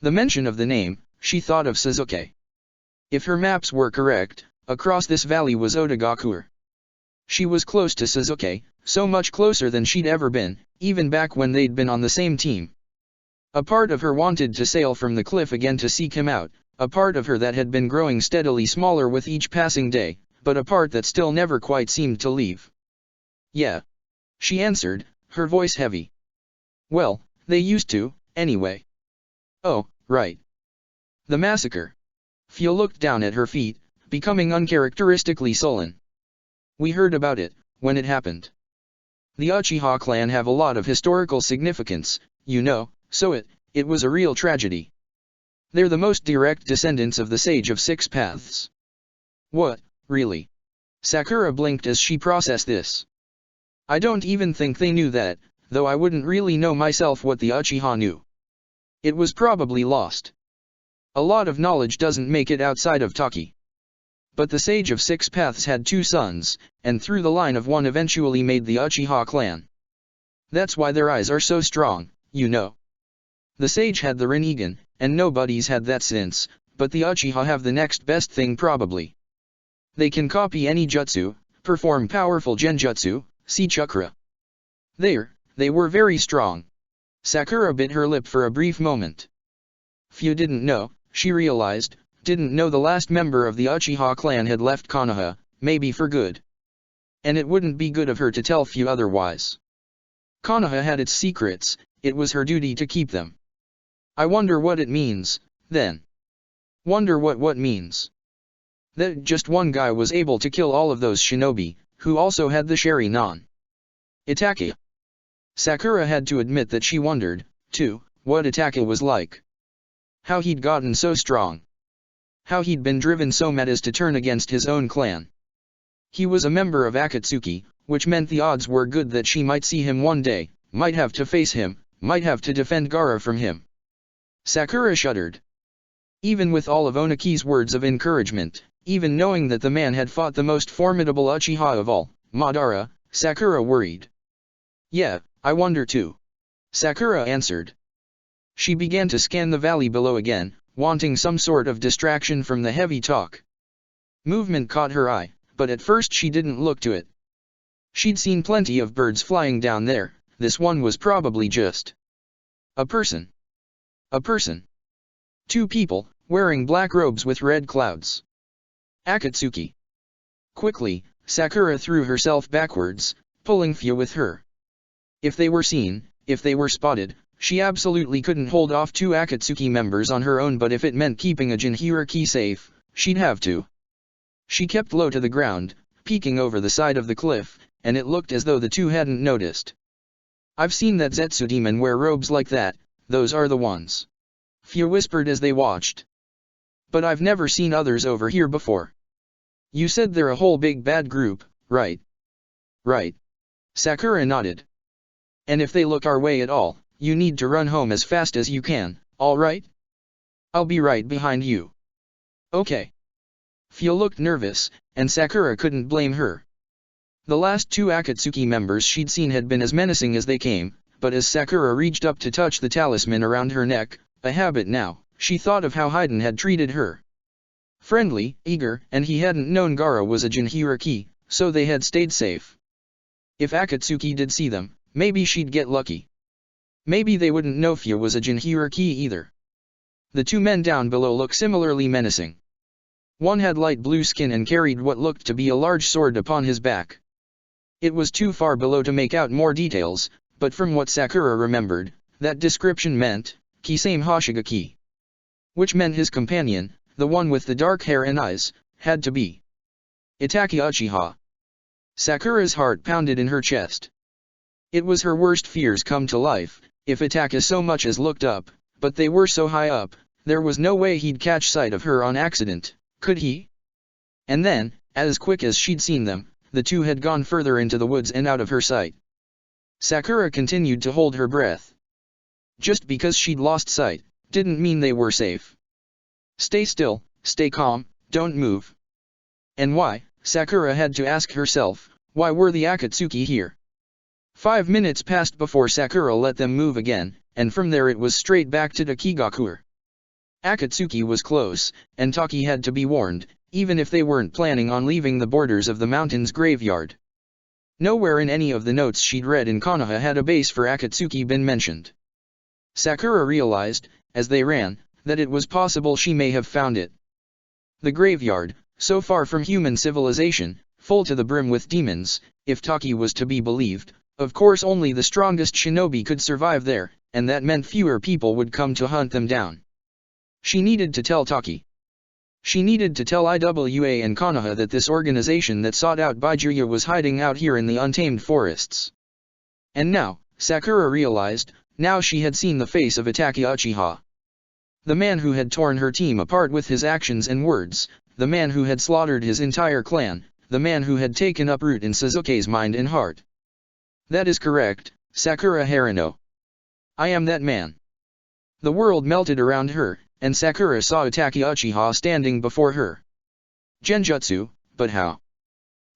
The mention of the name, she thought of Sasuke. If her maps were correct, across this valley was Otogakure. She was close to Sasuke, so much closer than she'd ever been, even back when they'd been on the same team. A part of her wanted to sail from the cliff again to seek him out, a part of her that had been growing steadily smaller with each passing day, but a part that still never quite seemed to leave. Yeah. She answered, her voice heavy. Well, they used to, anyway. Oh, right. The massacre. Fu looked down at her feet, becoming uncharacteristically sullen. We heard about it, when it happened. The Uchiha clan have a lot of historical significance, you know, so it was a real tragedy. They're the most direct descendants of the Sage of Six Paths. What, really? Sakura blinked as she processed this. I don't even think they knew that, though I wouldn't really know myself what the Uchiha knew. It was probably lost. A lot of knowledge doesn't make it outside of Taki. But the Sage of Six Paths had 2 sons, and through the line of one eventually made the Uchiha clan. That's why their eyes are so strong, you know. The Sage had the Rinnegan, and nobody's had that since, but the Uchiha have the next best thing probably. They can copy any jutsu, perform powerful genjutsu, see chakra. They were very strong. Sakura bit her lip for a brief moment. Fu didn't know, she realized, didn't know the last member of the Uchiha clan had left Konoha, maybe for good. And it wouldn't be good of her to tell Fu otherwise. Konoha had its secrets, it was her duty to keep them. I wonder what it means, then. Wonder what means. That just one guy was able to kill all of those shinobi, who also had the Sharingan. Itachi. Sakura had to admit that she wondered, too, what Itachi was like. How he'd gotten so strong. How he'd been driven so mad as to turn against his own clan. He was a member of Akatsuki, which meant the odds were good that she might see him one day, might have to face him, might have to defend Gaara from him. Sakura shuddered. Even with all of Onaki's words of encouragement, even knowing that the man had fought the most formidable Uchiha of all, Madara, Sakura worried. Yeah, I wonder too. Sakura answered. She began to scan the valley below again, wanting some sort of distraction from the heavy talk. Movement caught her eye, but at first she didn't look to it. She'd seen plenty of birds flying down there, this one was probably just a person. A person. 2 people, wearing black robes with red clouds. Akatsuki. Quickly, Sakura threw herself backwards, pulling Fu with her. If they were seen, if they were spotted, she absolutely couldn't hold off 2 Akatsuki members on her own, but if it meant keeping a Jinchuriki safe, she'd have to. She kept low to the ground, peeking over the side of the cliff, and it looked as though the 2 hadn't noticed. I've seen that Zetsu demon wear robes like that, those are the ones. Fu whispered as they watched. But I've never seen others over here before. You said they're a whole big bad group, right? Right. Sakura nodded. And if they look our way at all, you need to run home as fast as you can, alright? I'll be right behind you. Okay. Fu looked nervous, and Sakura couldn't blame her. The last 2 Akatsuki members she'd seen had been as menacing as they came, but as Sakura reached up to touch the talisman around her neck, a habit now, she thought of how Haiden had treated her. Friendly, eager, and he hadn't known Gaara was a Jinchuriki, so they had stayed safe. If Akatsuki did see them, maybe she'd get lucky. Maybe they wouldn't know Fu was a Jinchuriki either. The 2 men down below looked similarly menacing. One had light blue skin and carried what looked to be a large sword upon his back. It was too far below to make out more details, but from what Sakura remembered, that description meant, Kisame Hoshigaki. Which meant his companion, the one with the dark hair and eyes, had to be Itaki Uchiha. Sakura's heart pounded in her chest. It was her worst fears come to life, if Itaka so much as looked up, but they were so high up, there was no way he'd catch sight of her on accident, could he? And then, as quick as she'd seen them, the two had gone further into the woods and out of her sight. Sakura continued to hold her breath. Just because she'd lost sight, didn't mean they were safe. Stay still, stay calm, don't move. And why, Sakura had to ask herself, why were the Akatsuki here? 5 minutes passed before Sakura let them move again, and from there it was straight back to the Kigakuer. Akatsuki was close, and Taki had to be warned, even if they weren't planning on leaving the borders of the mountain's graveyard. Nowhere in any of the notes she'd read in Konoha had a base for Akatsuki been mentioned. Sakura realized, as they ran, that it was possible she may have found it. The graveyard, so far from human civilization, full to the brim with demons, if Taki was to be believed, of course only the strongest shinobi could survive there, and that meant fewer people would come to hunt them down. She needed to tell Taki. She needed to tell Iwa and Konoha that this organization that sought out Baijuya was hiding out here in the untamed forests. And now, Sakura realized, now she had seen the face of Itaki Uchiha. The man who had torn her team apart with his actions and words, the man who had slaughtered his entire clan, the man who had taken up root in Sasuke's mind and heart. That is correct, Sakura Harano. I am that man. The world melted around her, and Sakura saw Itaki Uchiha standing before her. Genjutsu, but how?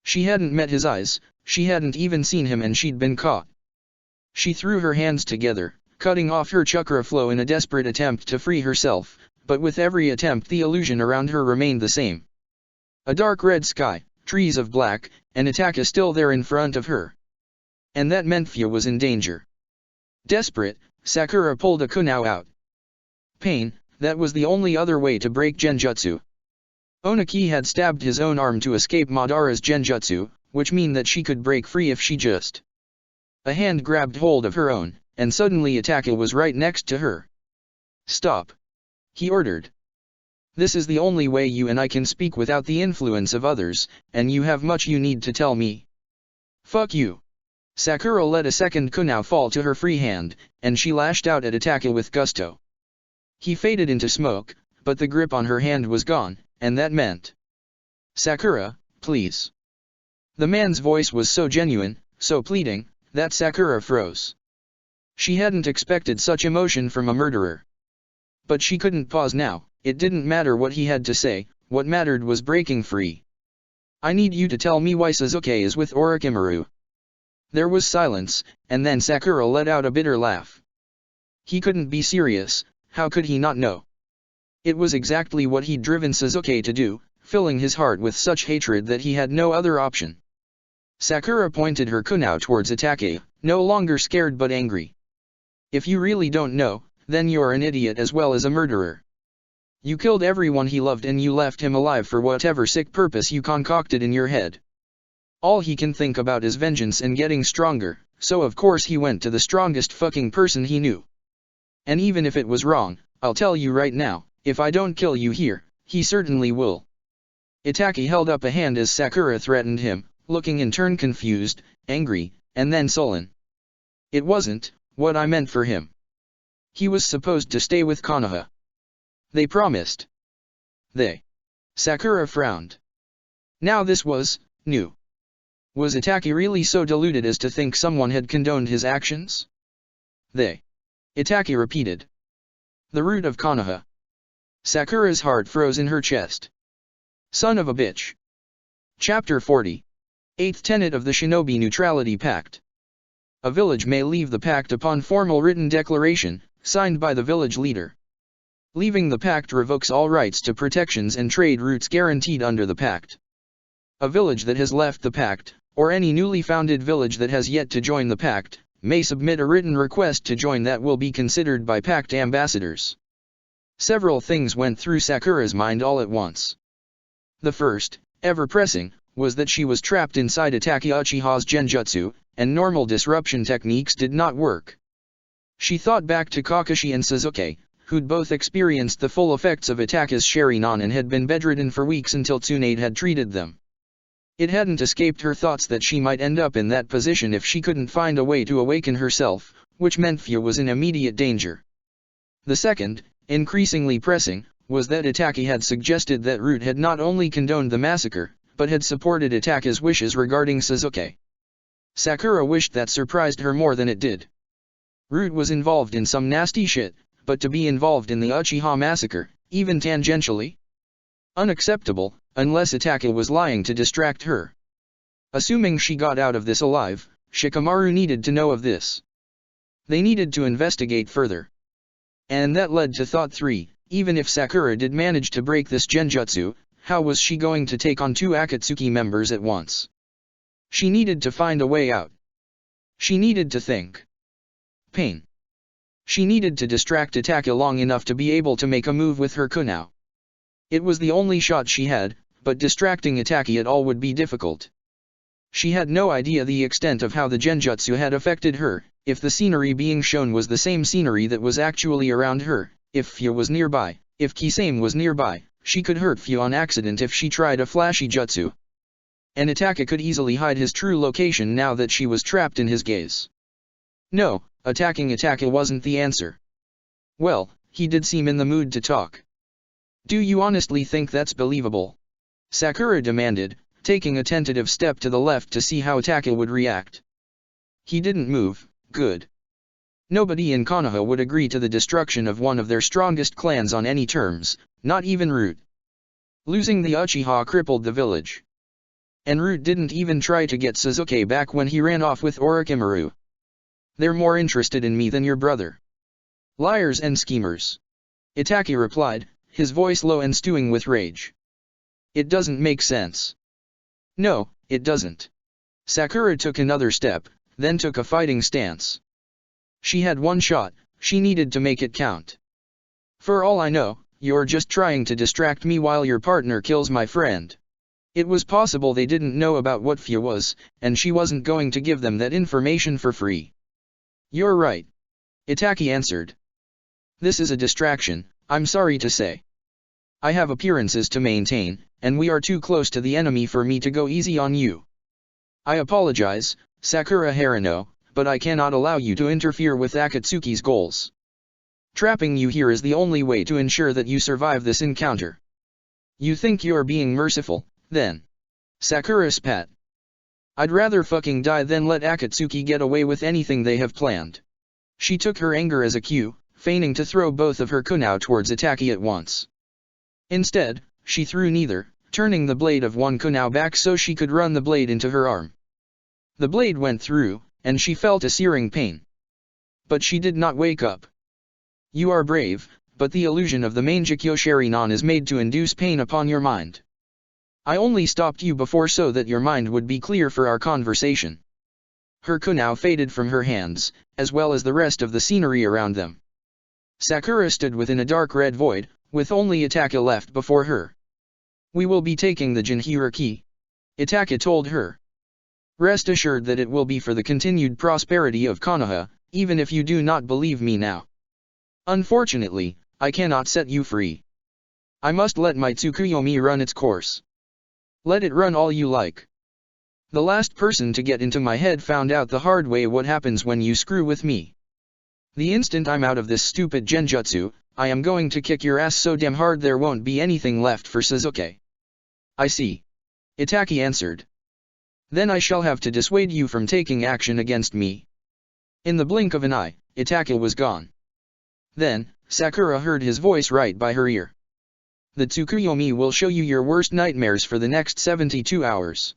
She hadn't met his eyes, she hadn't even seen him, and she'd been caught. She threw her hands together, cutting off her chakra flow in a desperate attempt to free herself, but with every attempt the illusion around her remained the same. A dark red sky, trees of black, and Itaka still there in front of her. And that meant Fia was in danger. Desperate, Sakura pulled a kunao out. Pain, that was the only other way to break Genjutsu. Oniki had stabbed his own arm to escape Madara's Genjutsu, which meant that she could break free if she just. A hand grabbed hold of her own, and suddenly Itaka was right next to her. Stop. He ordered. This is the only way you and I can speak without the influence of others, and you have much you need to tell me. Fuck you. Sakura let a second kunao fall to her free hand, and she lashed out at Itaka with gusto. He faded into smoke, but the grip on her hand was gone, and that meant, Sakura, please. The man's voice was so genuine, so pleading, that Sakura froze. She hadn't expected such emotion from a murderer. But she couldn't pause now, it didn't matter what he had to say, what mattered was breaking free. I need you to tell me why Sasuke is with Orochimaru. There was silence, and then Sakura let out a bitter laugh. He couldn't be serious, how could he not know? It was exactly what he'd driven Sasuke to do, filling his heart with such hatred that he had no other option. Sakura pointed her kunao towards Itaka, no longer scared but angry. If you really don't know, then you're an idiot as well as a murderer. You killed everyone he loved and you left him alive for whatever sick purpose you concocted in your head. All he can think about is vengeance and getting stronger, so of course he went to the strongest fucking person he knew. And even if it was wrong, I'll tell you right now, if I don't kill you here, he certainly will. Itaki held up a hand as Sakura threatened him, looking in turn confused, angry, and then sullen. It wasn't what I meant for him. He was supposed to stay with Konoha. They promised. They. Sakura frowned. Now this was new. Was Itaki really so deluded as to think someone had condoned his actions? They. Itaki repeated. The root of Konoha. Sakura's heart froze in her chest. Son of a bitch. Chapter 40. 8th Tenet of the Shinobi Neutrality Pact. A village may leave the pact upon formal written declaration, signed by the village leader. Leaving the pact revokes all rights to protections and trade routes guaranteed under the pact. A village that has left the pact, or any newly founded village that has yet to join the pact, may submit a written request to join that will be considered by pact ambassadors. Several things went through Sakura's mind all at once. The first, ever pressing, was that she was trapped inside Atake Uchiha's genjutsu, and normal disruption techniques did not work. She thought back to Kakashi and Sasuke, who'd both experienced the full effects of Itake's Sharingan and had been bedridden for weeks until Tsunade had treated them. It hadn't escaped her thoughts that she might end up in that position if she couldn't find a way to awaken herself, which meant Fia was in immediate danger. The second, increasingly pressing, was that Itake had suggested that Root had not only condoned the massacre, but had supported Itake's wishes regarding Sasuke. Sakura wished that surprised her more than it did. Root was involved in some nasty shit, but to be involved in the Uchiha massacre, even tangentially? Unacceptable, unless Itake was lying to distract her. Assuming she got out of this alive, Shikamaru needed to know of this. They needed to investigate further. And that led to thought 3, even if Sakura did manage to break this genjutsu, how was she going to take on 2 Akatsuki members at once? She needed to find a way out. She needed to think. Pain. She needed to distract Itake long enough to be able to make a move with her kunao. It was the only shot she had, but distracting Itake at all would be difficult. She had no idea the extent of how the genjutsu had affected her, if the scenery being shown was the same scenery that was actually around her, if Fia was nearby, if Kisame was nearby, she could hurt Fia on accident if she tried a flashy jutsu. And Itake could easily hide his true location now that she was trapped in his gaze. No, attacking Itake wasn't the answer. Well, he did seem in the mood to talk. Do you honestly think that's believable? Sakura demanded, taking a tentative step to the left to see how Itake would react. He didn't move. Good. Nobody in Konoha would agree to the destruction of one of their strongest clans on any terms, not even Root. Losing the Uchiha crippled the village. And Root didn't even try to get Sasuke back when he ran off with Orochimaru. They're more interested in me than your brother. Liars and schemers. Itake replied, his voice low and stewing with rage. It doesn't make sense. No, it doesn't. Sakura took another step, then took a fighting stance. She had one shot, she needed to make it count. For all I know, you're just trying to distract me while your partner kills my friend. It was possible they didn't know about what Fia was, and she wasn't going to give them that information for free. You're right. Itake answered. This is a distraction, I'm sorry to say. I have appearances to maintain, and we are too close to the enemy for me to go easy on you. I apologize, Sakura Harino, but I cannot allow you to interfere with Akatsuki's goals. Trapping you here is the only way to ensure that you survive this encounter. You think you're being merciful, then? Sakura spat. I'd rather fucking die than let Akatsuki get away with anything they have planned. She took her anger as a cue, feigning to throw both of her kunao towards Itake at once. Instead, she threw neither, turning the blade of one kunao back so she could run the blade into her arm. The blade went through, and she felt a searing pain. But she did not wake up. You are brave, but the illusion of the Mangekyo Sharingan is made to induce pain upon your mind. I only stopped you before so that your mind would be clear for our conversation. Her kunao faded from her hands, as well as the rest of the scenery around them. Sakura stood within a dark red void, with only Itake left before her. We will be taking the Jinhiriki, Itake told her. Rest assured that it will be for the continued prosperity of Konoha, even if you do not believe me now. Unfortunately, I cannot set you free. I must let my Tsukuyomi run its course. Let it run all you like. The last person to get into my head found out the hard way what happens when you screw with me. The instant I'm out of this stupid genjutsu, I am going to kick your ass so damn hard there won't be anything left for Sasuke. I see. Itake answered. Then I shall have to dissuade you from taking action against me. In the blink of an eye, Itake was gone. Then, Sakura heard his voice right by her ear. The Tsukuyomi will show you your worst nightmares for the next 72 hours.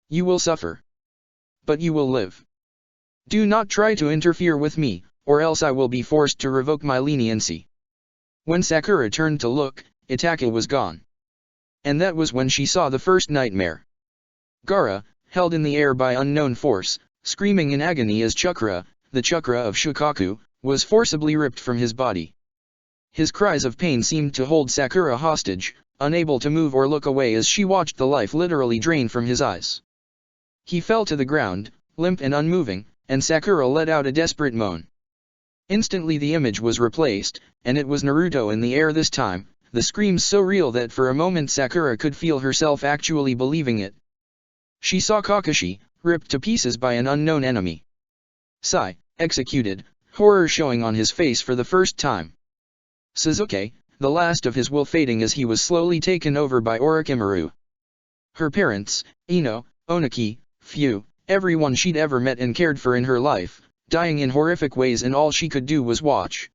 You will suffer. But you will live. Do not try to interfere with me, or else I will be forced to revoke my leniency. When Sakura turned to look, Itake was gone. And that was when she saw the first nightmare. Gaara, held in the air by unknown force, screaming in agony as chakra, the chakra of Shukaku, was forcibly ripped from his body. His cries of pain seemed to hold Sakura hostage, unable to move or look away as she watched the life literally drain from his eyes. He fell to the ground, limp and unmoving, and Sakura let out a desperate moan. Instantly the image was replaced, and it was Naruto in the air this time, the screams so real that for a moment Sakura could feel herself actually believing it. She saw Kakashi, ripped to pieces by an unknown enemy. Sai, executed, horror showing on his face for the first time. Sasuke, the last of his will fading as he was slowly taken over by Orochimaru. Her parents, Ino, Oniki, Fu, everyone she'd ever met and cared for in her life, dying in horrific ways, and all she could do was watch.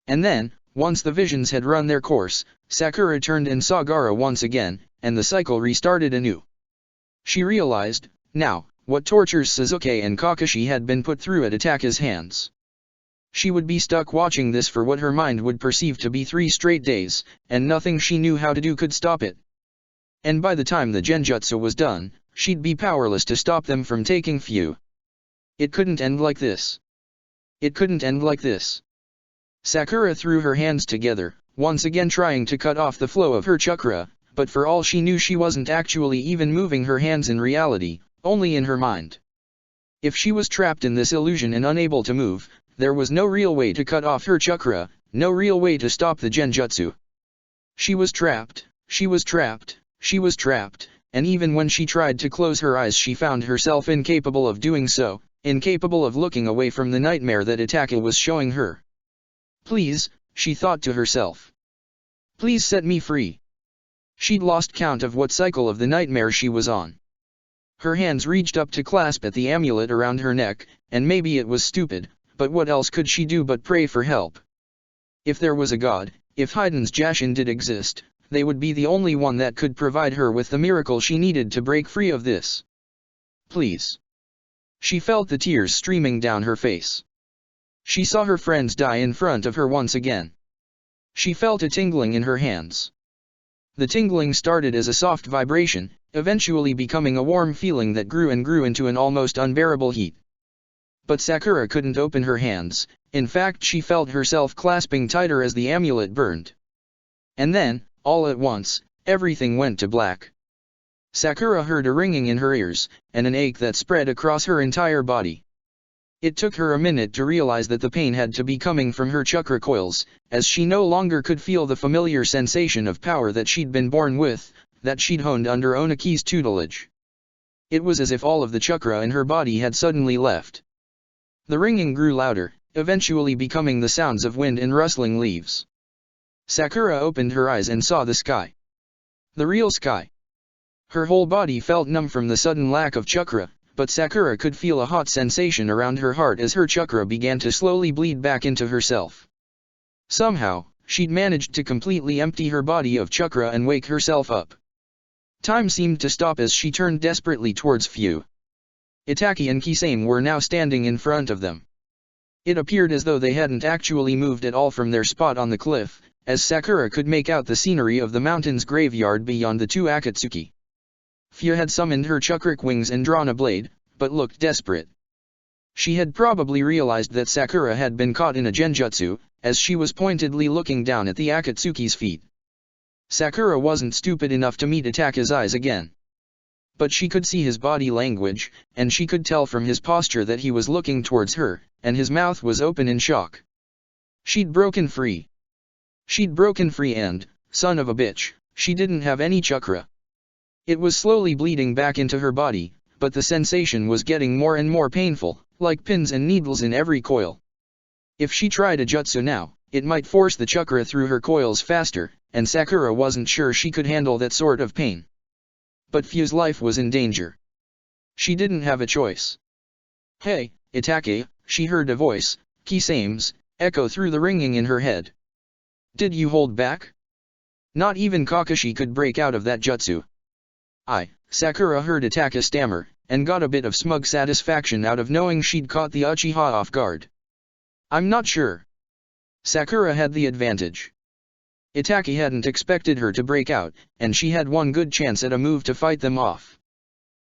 And then, once the visions had run their course, Sakura turned and saw Gaara once again, and the cycle restarted anew. She realized, now, what tortures Sasuke and Kakashi had been put through at Itachi's hands. She would be stuck watching this for what her mind would perceive to be 3 straight days, and nothing she knew how to do could stop it. And by the time the genjutsu was done, she'd be powerless to stop them from taking Fu. It couldn't end like this. It couldn't end like this. Sakura threw her hands together, once again trying to cut off the flow of her chakra, but for all she knew she wasn't actually even moving her hands in reality, only in her mind. If she was trapped in this illusion and unable to move, there was no real way to cut off her chakra, no real way to stop the genjutsu. She was trapped, she was trapped, she was trapped, and even when she tried to close her eyes she found herself incapable of doing so, incapable of looking away from the nightmare that Itachi was showing her. Please, she thought to herself. Please set me free. She'd lost count of what cycle of the nightmare she was on. Her hands reached up to clasp at the amulet around her neck, and maybe it was stupid, but what else could she do but pray for help? If there was a god, if Heiden's Jashin did exist, they would be the only one that could provide her with the miracle she needed to break free of this. Please. She felt the tears streaming down her face. She saw her friends die in front of her once again. She felt a tingling in her hands. The tingling started as a soft vibration, eventually becoming a warm feeling that grew and grew into an almost unbearable heat. But Sakura couldn't open her hands, in fact she felt herself clasping tighter as the amulet burned. And then, all at once, everything went to black. Sakura heard a ringing in her ears, and an ache that spread across her entire body. It took her a minute to realize that the pain had to be coming from her chakra coils, as she no longer could feel the familiar sensation of power that she'd been born with, that she'd honed under Oniki's tutelage. It was as if all of the chakra in her body had suddenly left. The ringing grew louder, eventually becoming the sounds of wind and rustling leaves. Sakura opened her eyes and saw the sky. The real sky. Her whole body felt numb from the sudden lack of chakra, but Sakura could feel a hot sensation around her heart as her chakra began to slowly bleed back into herself. Somehow, she'd managed to completely empty her body of chakra and wake herself up. Time seemed to stop as she turned desperately towards Fu. Itachi and Kisame were now standing in front of them. It appeared as though they hadn't actually moved at all from their spot on the cliff, as Sakura could make out the scenery of the mountain's graveyard beyond the 2 Akatsuki. Fu had summoned her chakric wings and drawn a blade, but looked desperate. She had probably realized that Sakura had been caught in a genjutsu, as she was pointedly looking down at the Akatsuki's feet. Sakura wasn't stupid enough to meet Itachi's eyes again. But she could see his body language, and she could tell from his posture that he was looking towards her, and his mouth was open in shock. She'd broken free. She'd broken free and, son of a bitch, she didn't have any chakra. It was slowly bleeding back into her body, but the sensation was getting more and more painful, like pins and needles in every coil. If she tried a jutsu now, it might force the chakra through her coils faster, and Sakura wasn't sure she could handle that sort of pain. But Fu's life was in danger. She didn't have a choice. Hey, Itachi, she heard a voice, Kisame's, echo through the ringing in her head. Did you hold back? Not even Kakashi could break out of that jutsu. Sakura heard Itachi stammer, and got a bit of smug satisfaction out of knowing she'd caught the Uchiha off guard. I'm not sure. Sakura had the advantage. Itachi hadn't expected her to break out, and she had one good chance at a move to fight them off.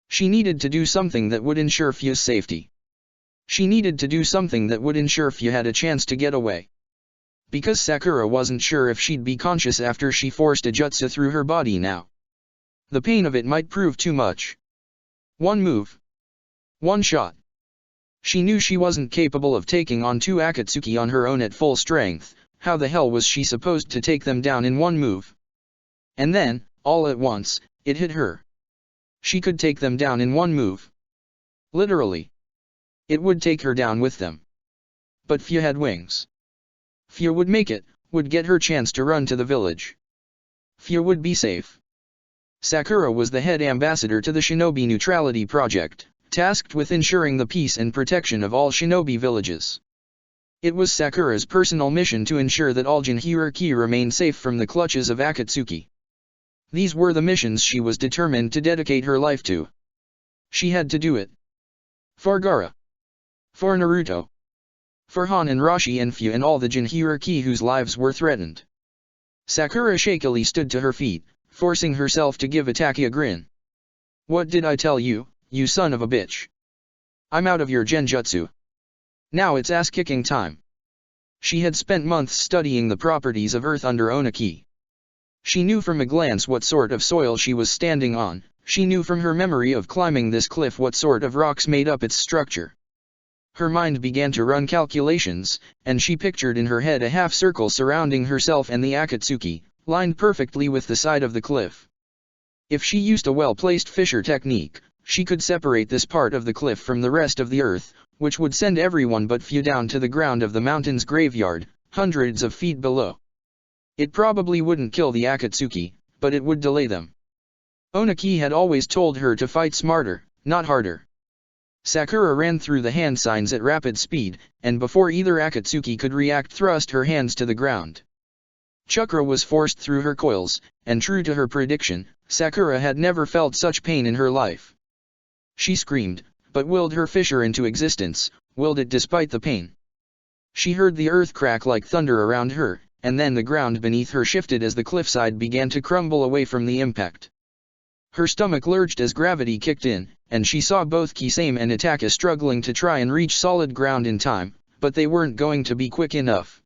She needed to do something that would ensure Fu's safety. She needed to do something that would ensure Fu had a chance to get away. because Sakura wasn't sure if she'd be conscious after she forced a jutsu through her body now. The pain of it might prove too much. One move. One shot. She knew she wasn't capable of taking on two Akatsuki on her own at full strength. How the hell was she supposed to take them down in one move? And then, all at once, it hit her. She could take them down in one move. Literally. It would take her down with them. But Fia had wings. Fia would make it, would get her chance to run to the village. Fia would be safe. Sakura was the head ambassador to the Shinobi Neutrality Project, tasked with ensuring the peace and protection of all shinobi villages. It was Sakura's personal mission to ensure that all Jinhuriki remained safe from the clutches of Akatsuki. These were the missions she was determined to dedicate her life to. She had to do it. For Gaara. For Naruto. For Han and Rashi and Fia and all the Jinhuriki whose lives were threatened. Sakura shakily stood to her feet, forcing herself to give Itaki a grin. What did I tell you, you son of a bitch? I'm out of your genjutsu. Now it's ass-kicking time. She had spent months studying the properties of earth under Oniki. She knew from a glance what sort of soil she was standing on, she knew from her memory of climbing this cliff what sort of rocks made up its structure. Her mind began to run calculations, and she pictured in her head a half-circle surrounding herself and the Akatsuki, lined perfectly with the side of the cliff. If she used a well-placed Fisher technique, she could separate this part of the cliff from the rest of the earth, which would send everyone but Fia down to the ground of the mountain's graveyard, hundreds of feet below. It probably wouldn't kill the Akatsuki, but it would delay them. Oniki had always told her to fight smarter, not harder. Sakura ran through the hand signs at rapid speed, and before either Akatsuki could react thrust her hands to the ground. Chakra was forced through her coils, and true to her prediction, Sakura had never felt such pain in her life. She screamed, but willed her fissure into existence, willed it despite the pain. She heard the earth crack like thunder around her, and then the ground beneath her shifted as the cliffside began to crumble away from the impact. Her stomach lurched as gravity kicked in, and she saw both Kisame and Itaka struggling to try and reach solid ground in time, but they weren't going to be quick enough.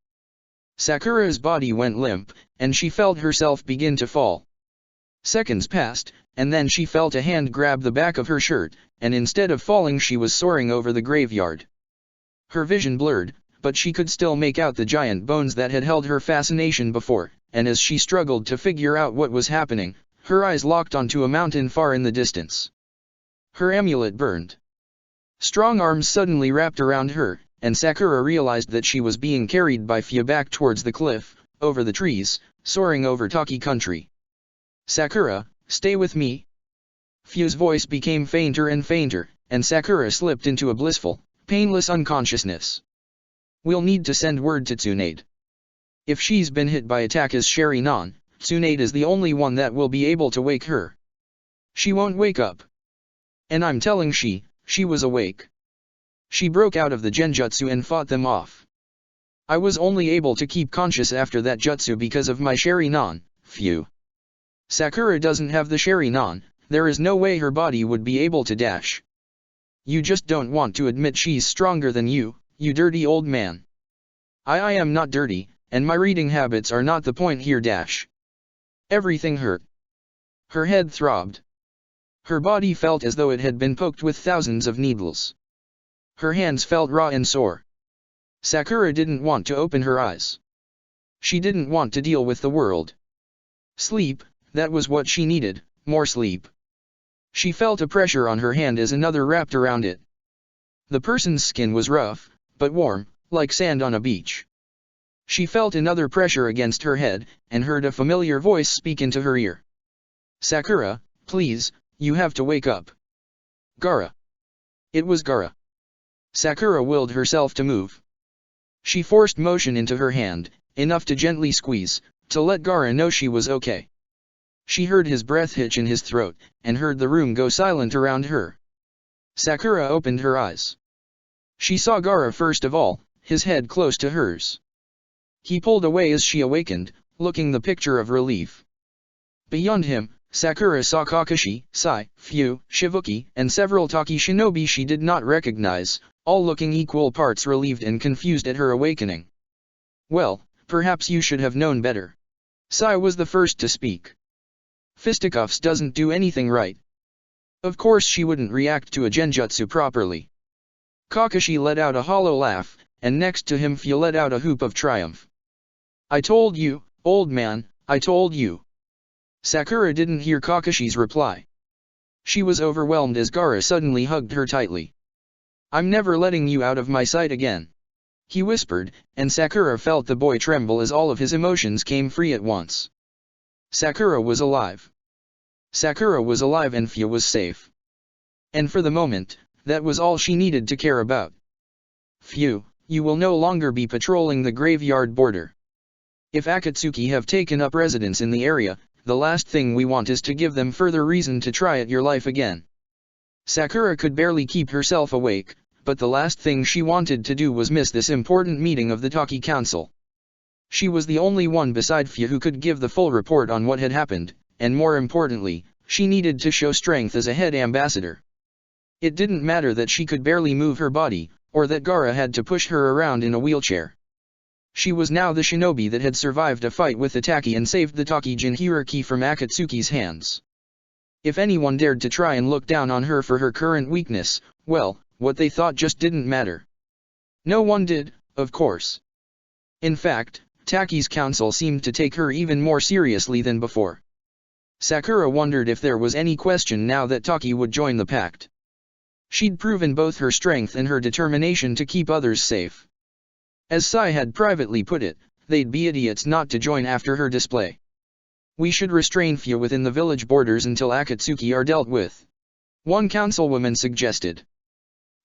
Sakura's body went limp, and she felt herself begin to fall. Seconds passed, and then she felt a hand grab the back of her shirt, and instead of falling she was soaring over the graveyard. Her vision blurred, but she could still make out the giant bones that had held her fascination before, and as she struggled to figure out what was happening, her eyes locked onto a mountain far in the distance. Her amulet burned. Strong arms suddenly wrapped around her, and Sakura realized that she was being carried by Fia back towards the cliff, over the trees, soaring over Taki country. Sakura, stay with me. Fia's voice became fainter and fainter, and Sakura slipped into a blissful, painless unconsciousness. We'll need to send word to Tsunade. If she's been hit by Itaka's Sharingan, Tsunade is the only one that will be able to wake her. She won't wake up. And I'm telling she was awake. She broke out of the genjutsu and fought them off. I was only able to keep conscious after that jutsu because of my Sharingan, phew. Sakura doesn't have the Sharingan, there is no way her body would be able to dash. You just don't want to admit she's stronger than you dirty old man. I am not dirty, and my reading habits are not the point here dash. Everything hurt. Her head throbbed. Her body felt as though it had been poked with thousands of needles. Her hands felt raw and sore. Sakura didn't want to open her eyes. She didn't want to deal with the world. Sleep, that was what she needed, more sleep. She felt a pressure on her hand as another wrapped around it. The person's skin was rough, but warm, like sand on a beach. She felt another pressure against her head, and heard a familiar voice speak into her ear. Sakura, please, you have to wake up. Gaara. It was Gaara. Sakura willed herself to move. She forced motion into her hand, enough to gently squeeze, to let Gaara know she was okay. She heard his breath hitch in his throat, and heard the room go silent around her. Sakura opened her eyes. She saw Gaara first of all, his head close to hers. He pulled away as she awakened, looking the picture of relief. Beyond him, Sakura saw Kakashi, Sai, Fu, Shibuki, and several Taki shinobi she did not recognize, all looking equal parts relieved and confused at her awakening. Well, perhaps you should have known better. Sai was the first to speak. Fisticuffs doesn't do anything right. Of course she wouldn't react to a genjutsu properly. Kakashi let out a hollow laugh, and next to him Fu let out a whoop of triumph. I told you, old man, I told you. Sakura didn't hear Kakashi's reply. She was overwhelmed as Gaara suddenly hugged her tightly. I'm never letting you out of my sight again, he whispered, and Sakura felt the boy tremble as all of his emotions came free at once. Sakura was alive. Sakura was alive and Fu was safe. And for the moment, that was all she needed to care about. Fu, you will no longer be patrolling the graveyard border. If Akatsuki have taken up residence in the area, the last thing we want is to give them further reason to try at your life again. Sakura could barely keep herself awake, but the last thing she wanted to do was miss this important meeting of the Taki Council. She was the only one beside Fu who could give the full report on what had happened, and more importantly, she needed to show strength as a head ambassador. It didn't matter that she could barely move her body, or that Gaara had to push her around in a wheelchair. She was now the shinobi that had survived a fight with the Taki and saved the Taki Jinhiriki from Akatsuki's hands. If anyone dared to try and look down on her for her current weakness, well, what they thought just didn't matter. No one did, of course. In fact, Taki's council seemed to take her even more seriously than before. Sakura wondered if there was any question now that Taki would join the pact. She'd proven both her strength and her determination to keep others safe. As Sai had privately put it, they'd be idiots not to join after her display. We should restrain Fu within the village borders until Akatsuki are dealt with, one councilwoman suggested.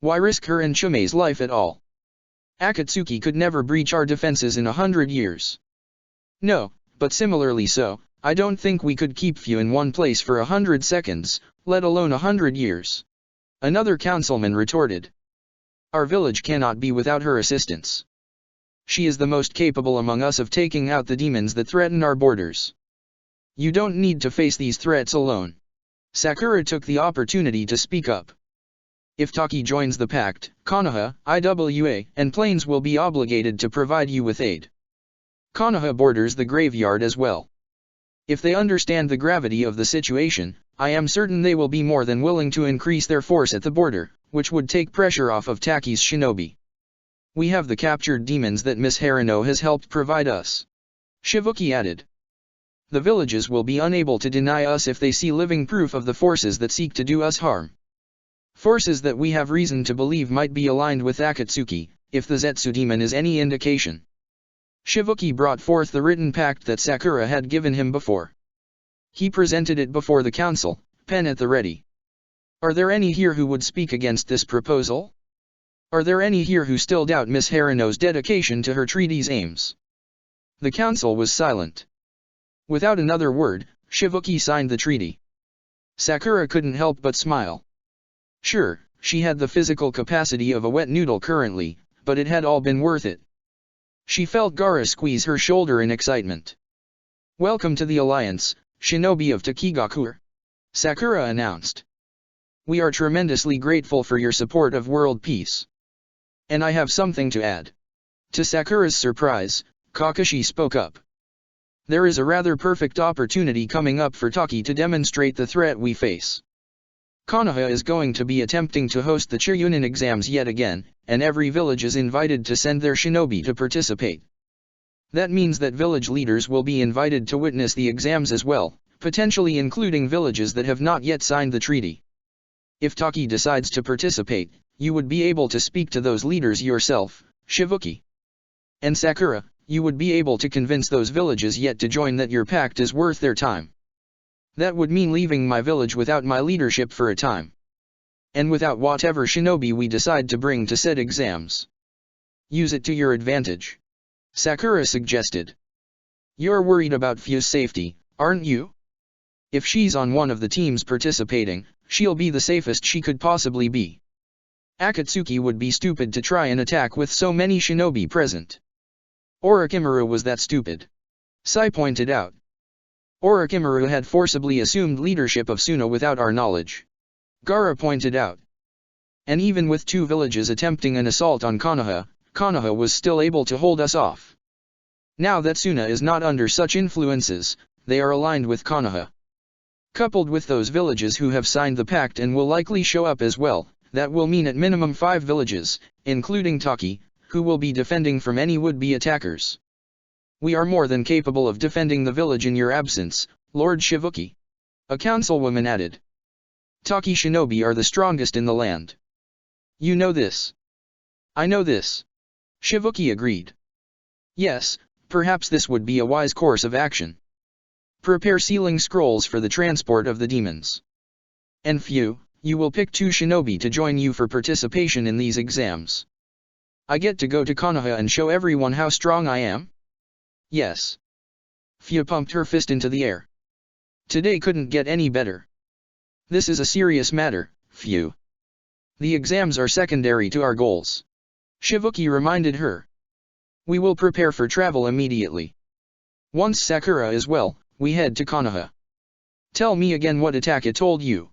Why risk her and Shumei's life at all? Akatsuki could never breach our defenses in 100 years. No, but similarly so, I don't think we could keep Fu in one place for 100 seconds, let alone 100 years. Another councilman retorted. Our village cannot be without her assistance. She is the most capable among us of taking out the demons that threaten our borders. You don't need to face these threats alone. Sakura took the opportunity to speak up. If Taki joins the pact, Konoha, Iwa, and Plains will be obligated to provide you with aid. Konoha borders the graveyard as well. If they understand the gravity of the situation, I am certain they will be more than willing to increase their force at the border, which would take pressure off of Taki's shinobi. We have the captured demons that Miss Harano has helped provide us. Shivuki added. The villages will be unable to deny us if they see living proof of the forces that seek to do us harm. Forces that we have reason to believe might be aligned with Akatsuki, if the Zetsu demon is any indication. Shivuki brought forth the written pact that Sakura had given him before. He presented it before the council, pen at the ready. Are there any here who would speak against this proposal? Are there any here who still doubt Miss Harano's dedication to her treaty's aims? The council was silent. Without another word, Shivuki signed the treaty. Sakura couldn't help but smile. Sure, she had the physical capacity of a wet noodle currently, but it had all been worth it. She felt Gaara squeeze her shoulder in excitement. Welcome to the Alliance, Shinobi of Takigaku, Sakura announced. We are tremendously grateful for your support of world peace. And I have something to add. To Sakura's surprise, Kakashi spoke up. There is a rather perfect opportunity coming up for Taki to demonstrate the threat we face. Konoha is going to be attempting to host the Churyunin exams yet again, and every village is invited to send their shinobi to participate. That means that village leaders will be invited to witness the exams as well, potentially including villages that have not yet signed the treaty. If Taki decides to participate, you would be able to speak to those leaders yourself, Shivuki. And Sakura, you would be able to convince those villages yet to join that your pact is worth their time. That would mean leaving my village without my leadership for a time. And without whatever shinobi we decide to bring to said exams. Use it to your advantage. Sakura suggested. You're worried about Fu's safety, aren't you? If she's on one of the teams participating, she'll be the safest she could possibly be. Akatsuki would be stupid to try and attack with so many shinobi present. Orochimaru was that stupid. Sai pointed out. Orochimaru had forcibly assumed leadership of Suna without our knowledge. Gaara pointed out. And even with 2 villages attempting an assault on Konoha, Konoha was still able to hold us off. Now that Suna is not under such influences, they are aligned with Konoha. Coupled with those villages who have signed the pact and will likely show up as well, that will mean at minimum 5 villages, including Taki, who will be defending from any would-be attackers. We are more than capable of defending the village in your absence, Lord Shivuki. A councilwoman added. Taki shinobi are the strongest in the land. You know this. I know this. Shivuki agreed. Yes, perhaps this would be a wise course of action. Prepare sealing scrolls for the transport of the demons. And few, you will pick 2 shinobi to join you for participation in these exams. I get to go to Konoha and show everyone how strong I am? Yes. Fia pumped her fist into the air. Today couldn't get any better. This is a serious matter, Few. The exams are secondary to our goals. Shivuki reminded her. We will prepare for travel immediately. Once Sakura is well, we head to Konoha. Tell me again what Itaka told you.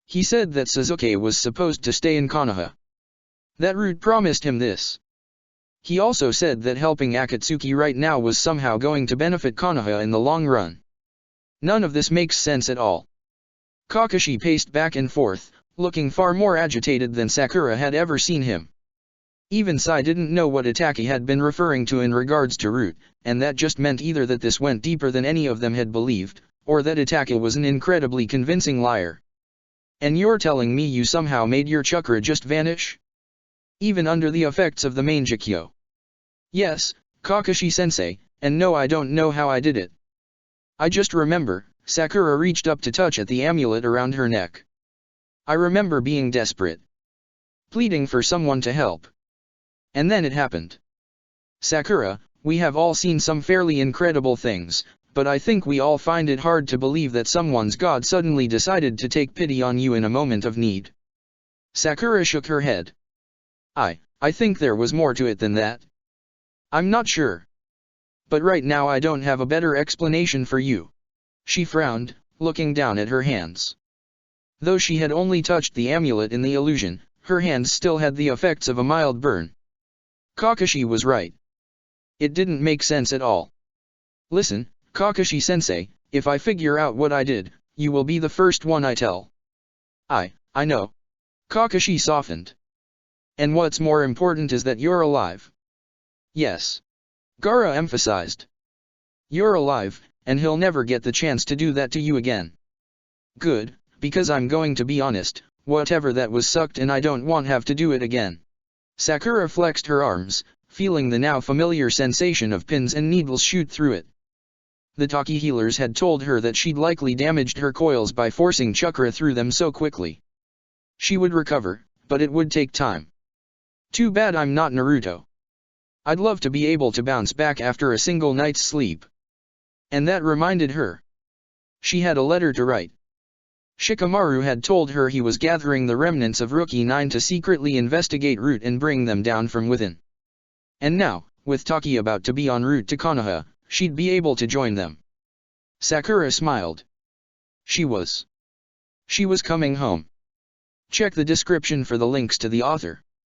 He said that Sasuke was supposed to stay in Konoha. That Root promised him this. He also said that helping Akatsuki right now was somehow going to benefit Konoha in the long run. None of this makes sense at all. Kakashi paced back and forth, looking far more agitated than Sakura had ever seen him. Even Sai didn't know what Itaki had been referring to in regards to Root, and that just meant either that this went deeper than any of them had believed, or that Itaki was an incredibly convincing liar. And you're telling me you somehow made your chakra just vanish? Even under the effects of the Mangekyo. Yes, Kakashi-sensei, and no, I don't know how I did it. I just remember, Sakura reached up to touch at the amulet around her neck. I remember being desperate. Pleading for someone to help. And then it happened. Sakura, we have all seen some fairly incredible things, but I think we all find it hard to believe that someone's god suddenly decided to take pity on you in a moment of need. Sakura shook her head. I think there was more to it than that. I'm not sure. But right now I don't have a better explanation for you. She frowned, looking down at her hands. Though she had only touched the amulet in the illusion, her hands still had the effects of a mild burn. Kakashi was right. It didn't make sense at all. Listen, Kakashi-sensei, if I figure out what I did, you will be the first one I tell. I know. Kakashi softened. And what's more important is that you're alive. Yes. Gaara emphasized. You're alive, and he'll never get the chance to do that to you again. Good, because I'm going to be honest, whatever that was sucked and I don't want have to do it again. Sakura flexed her arms, feeling the now familiar sensation of pins and needles shoot through it. The Taki healers had told her that she'd likely damaged her coils by forcing chakra through them so quickly. She would recover, but it would take time. Too bad I'm not Naruto. I'd love to be able to bounce back after a single night's sleep. And that reminded her. She had a letter to write. Shikamaru had told her he was gathering the remnants of Rookie 9 to secretly investigate Root and bring them down from within. And now, with Taki about to be en route to Konoha, she'd be able to join them. Sakura smiled. She was coming home. Check the description for the links to the author.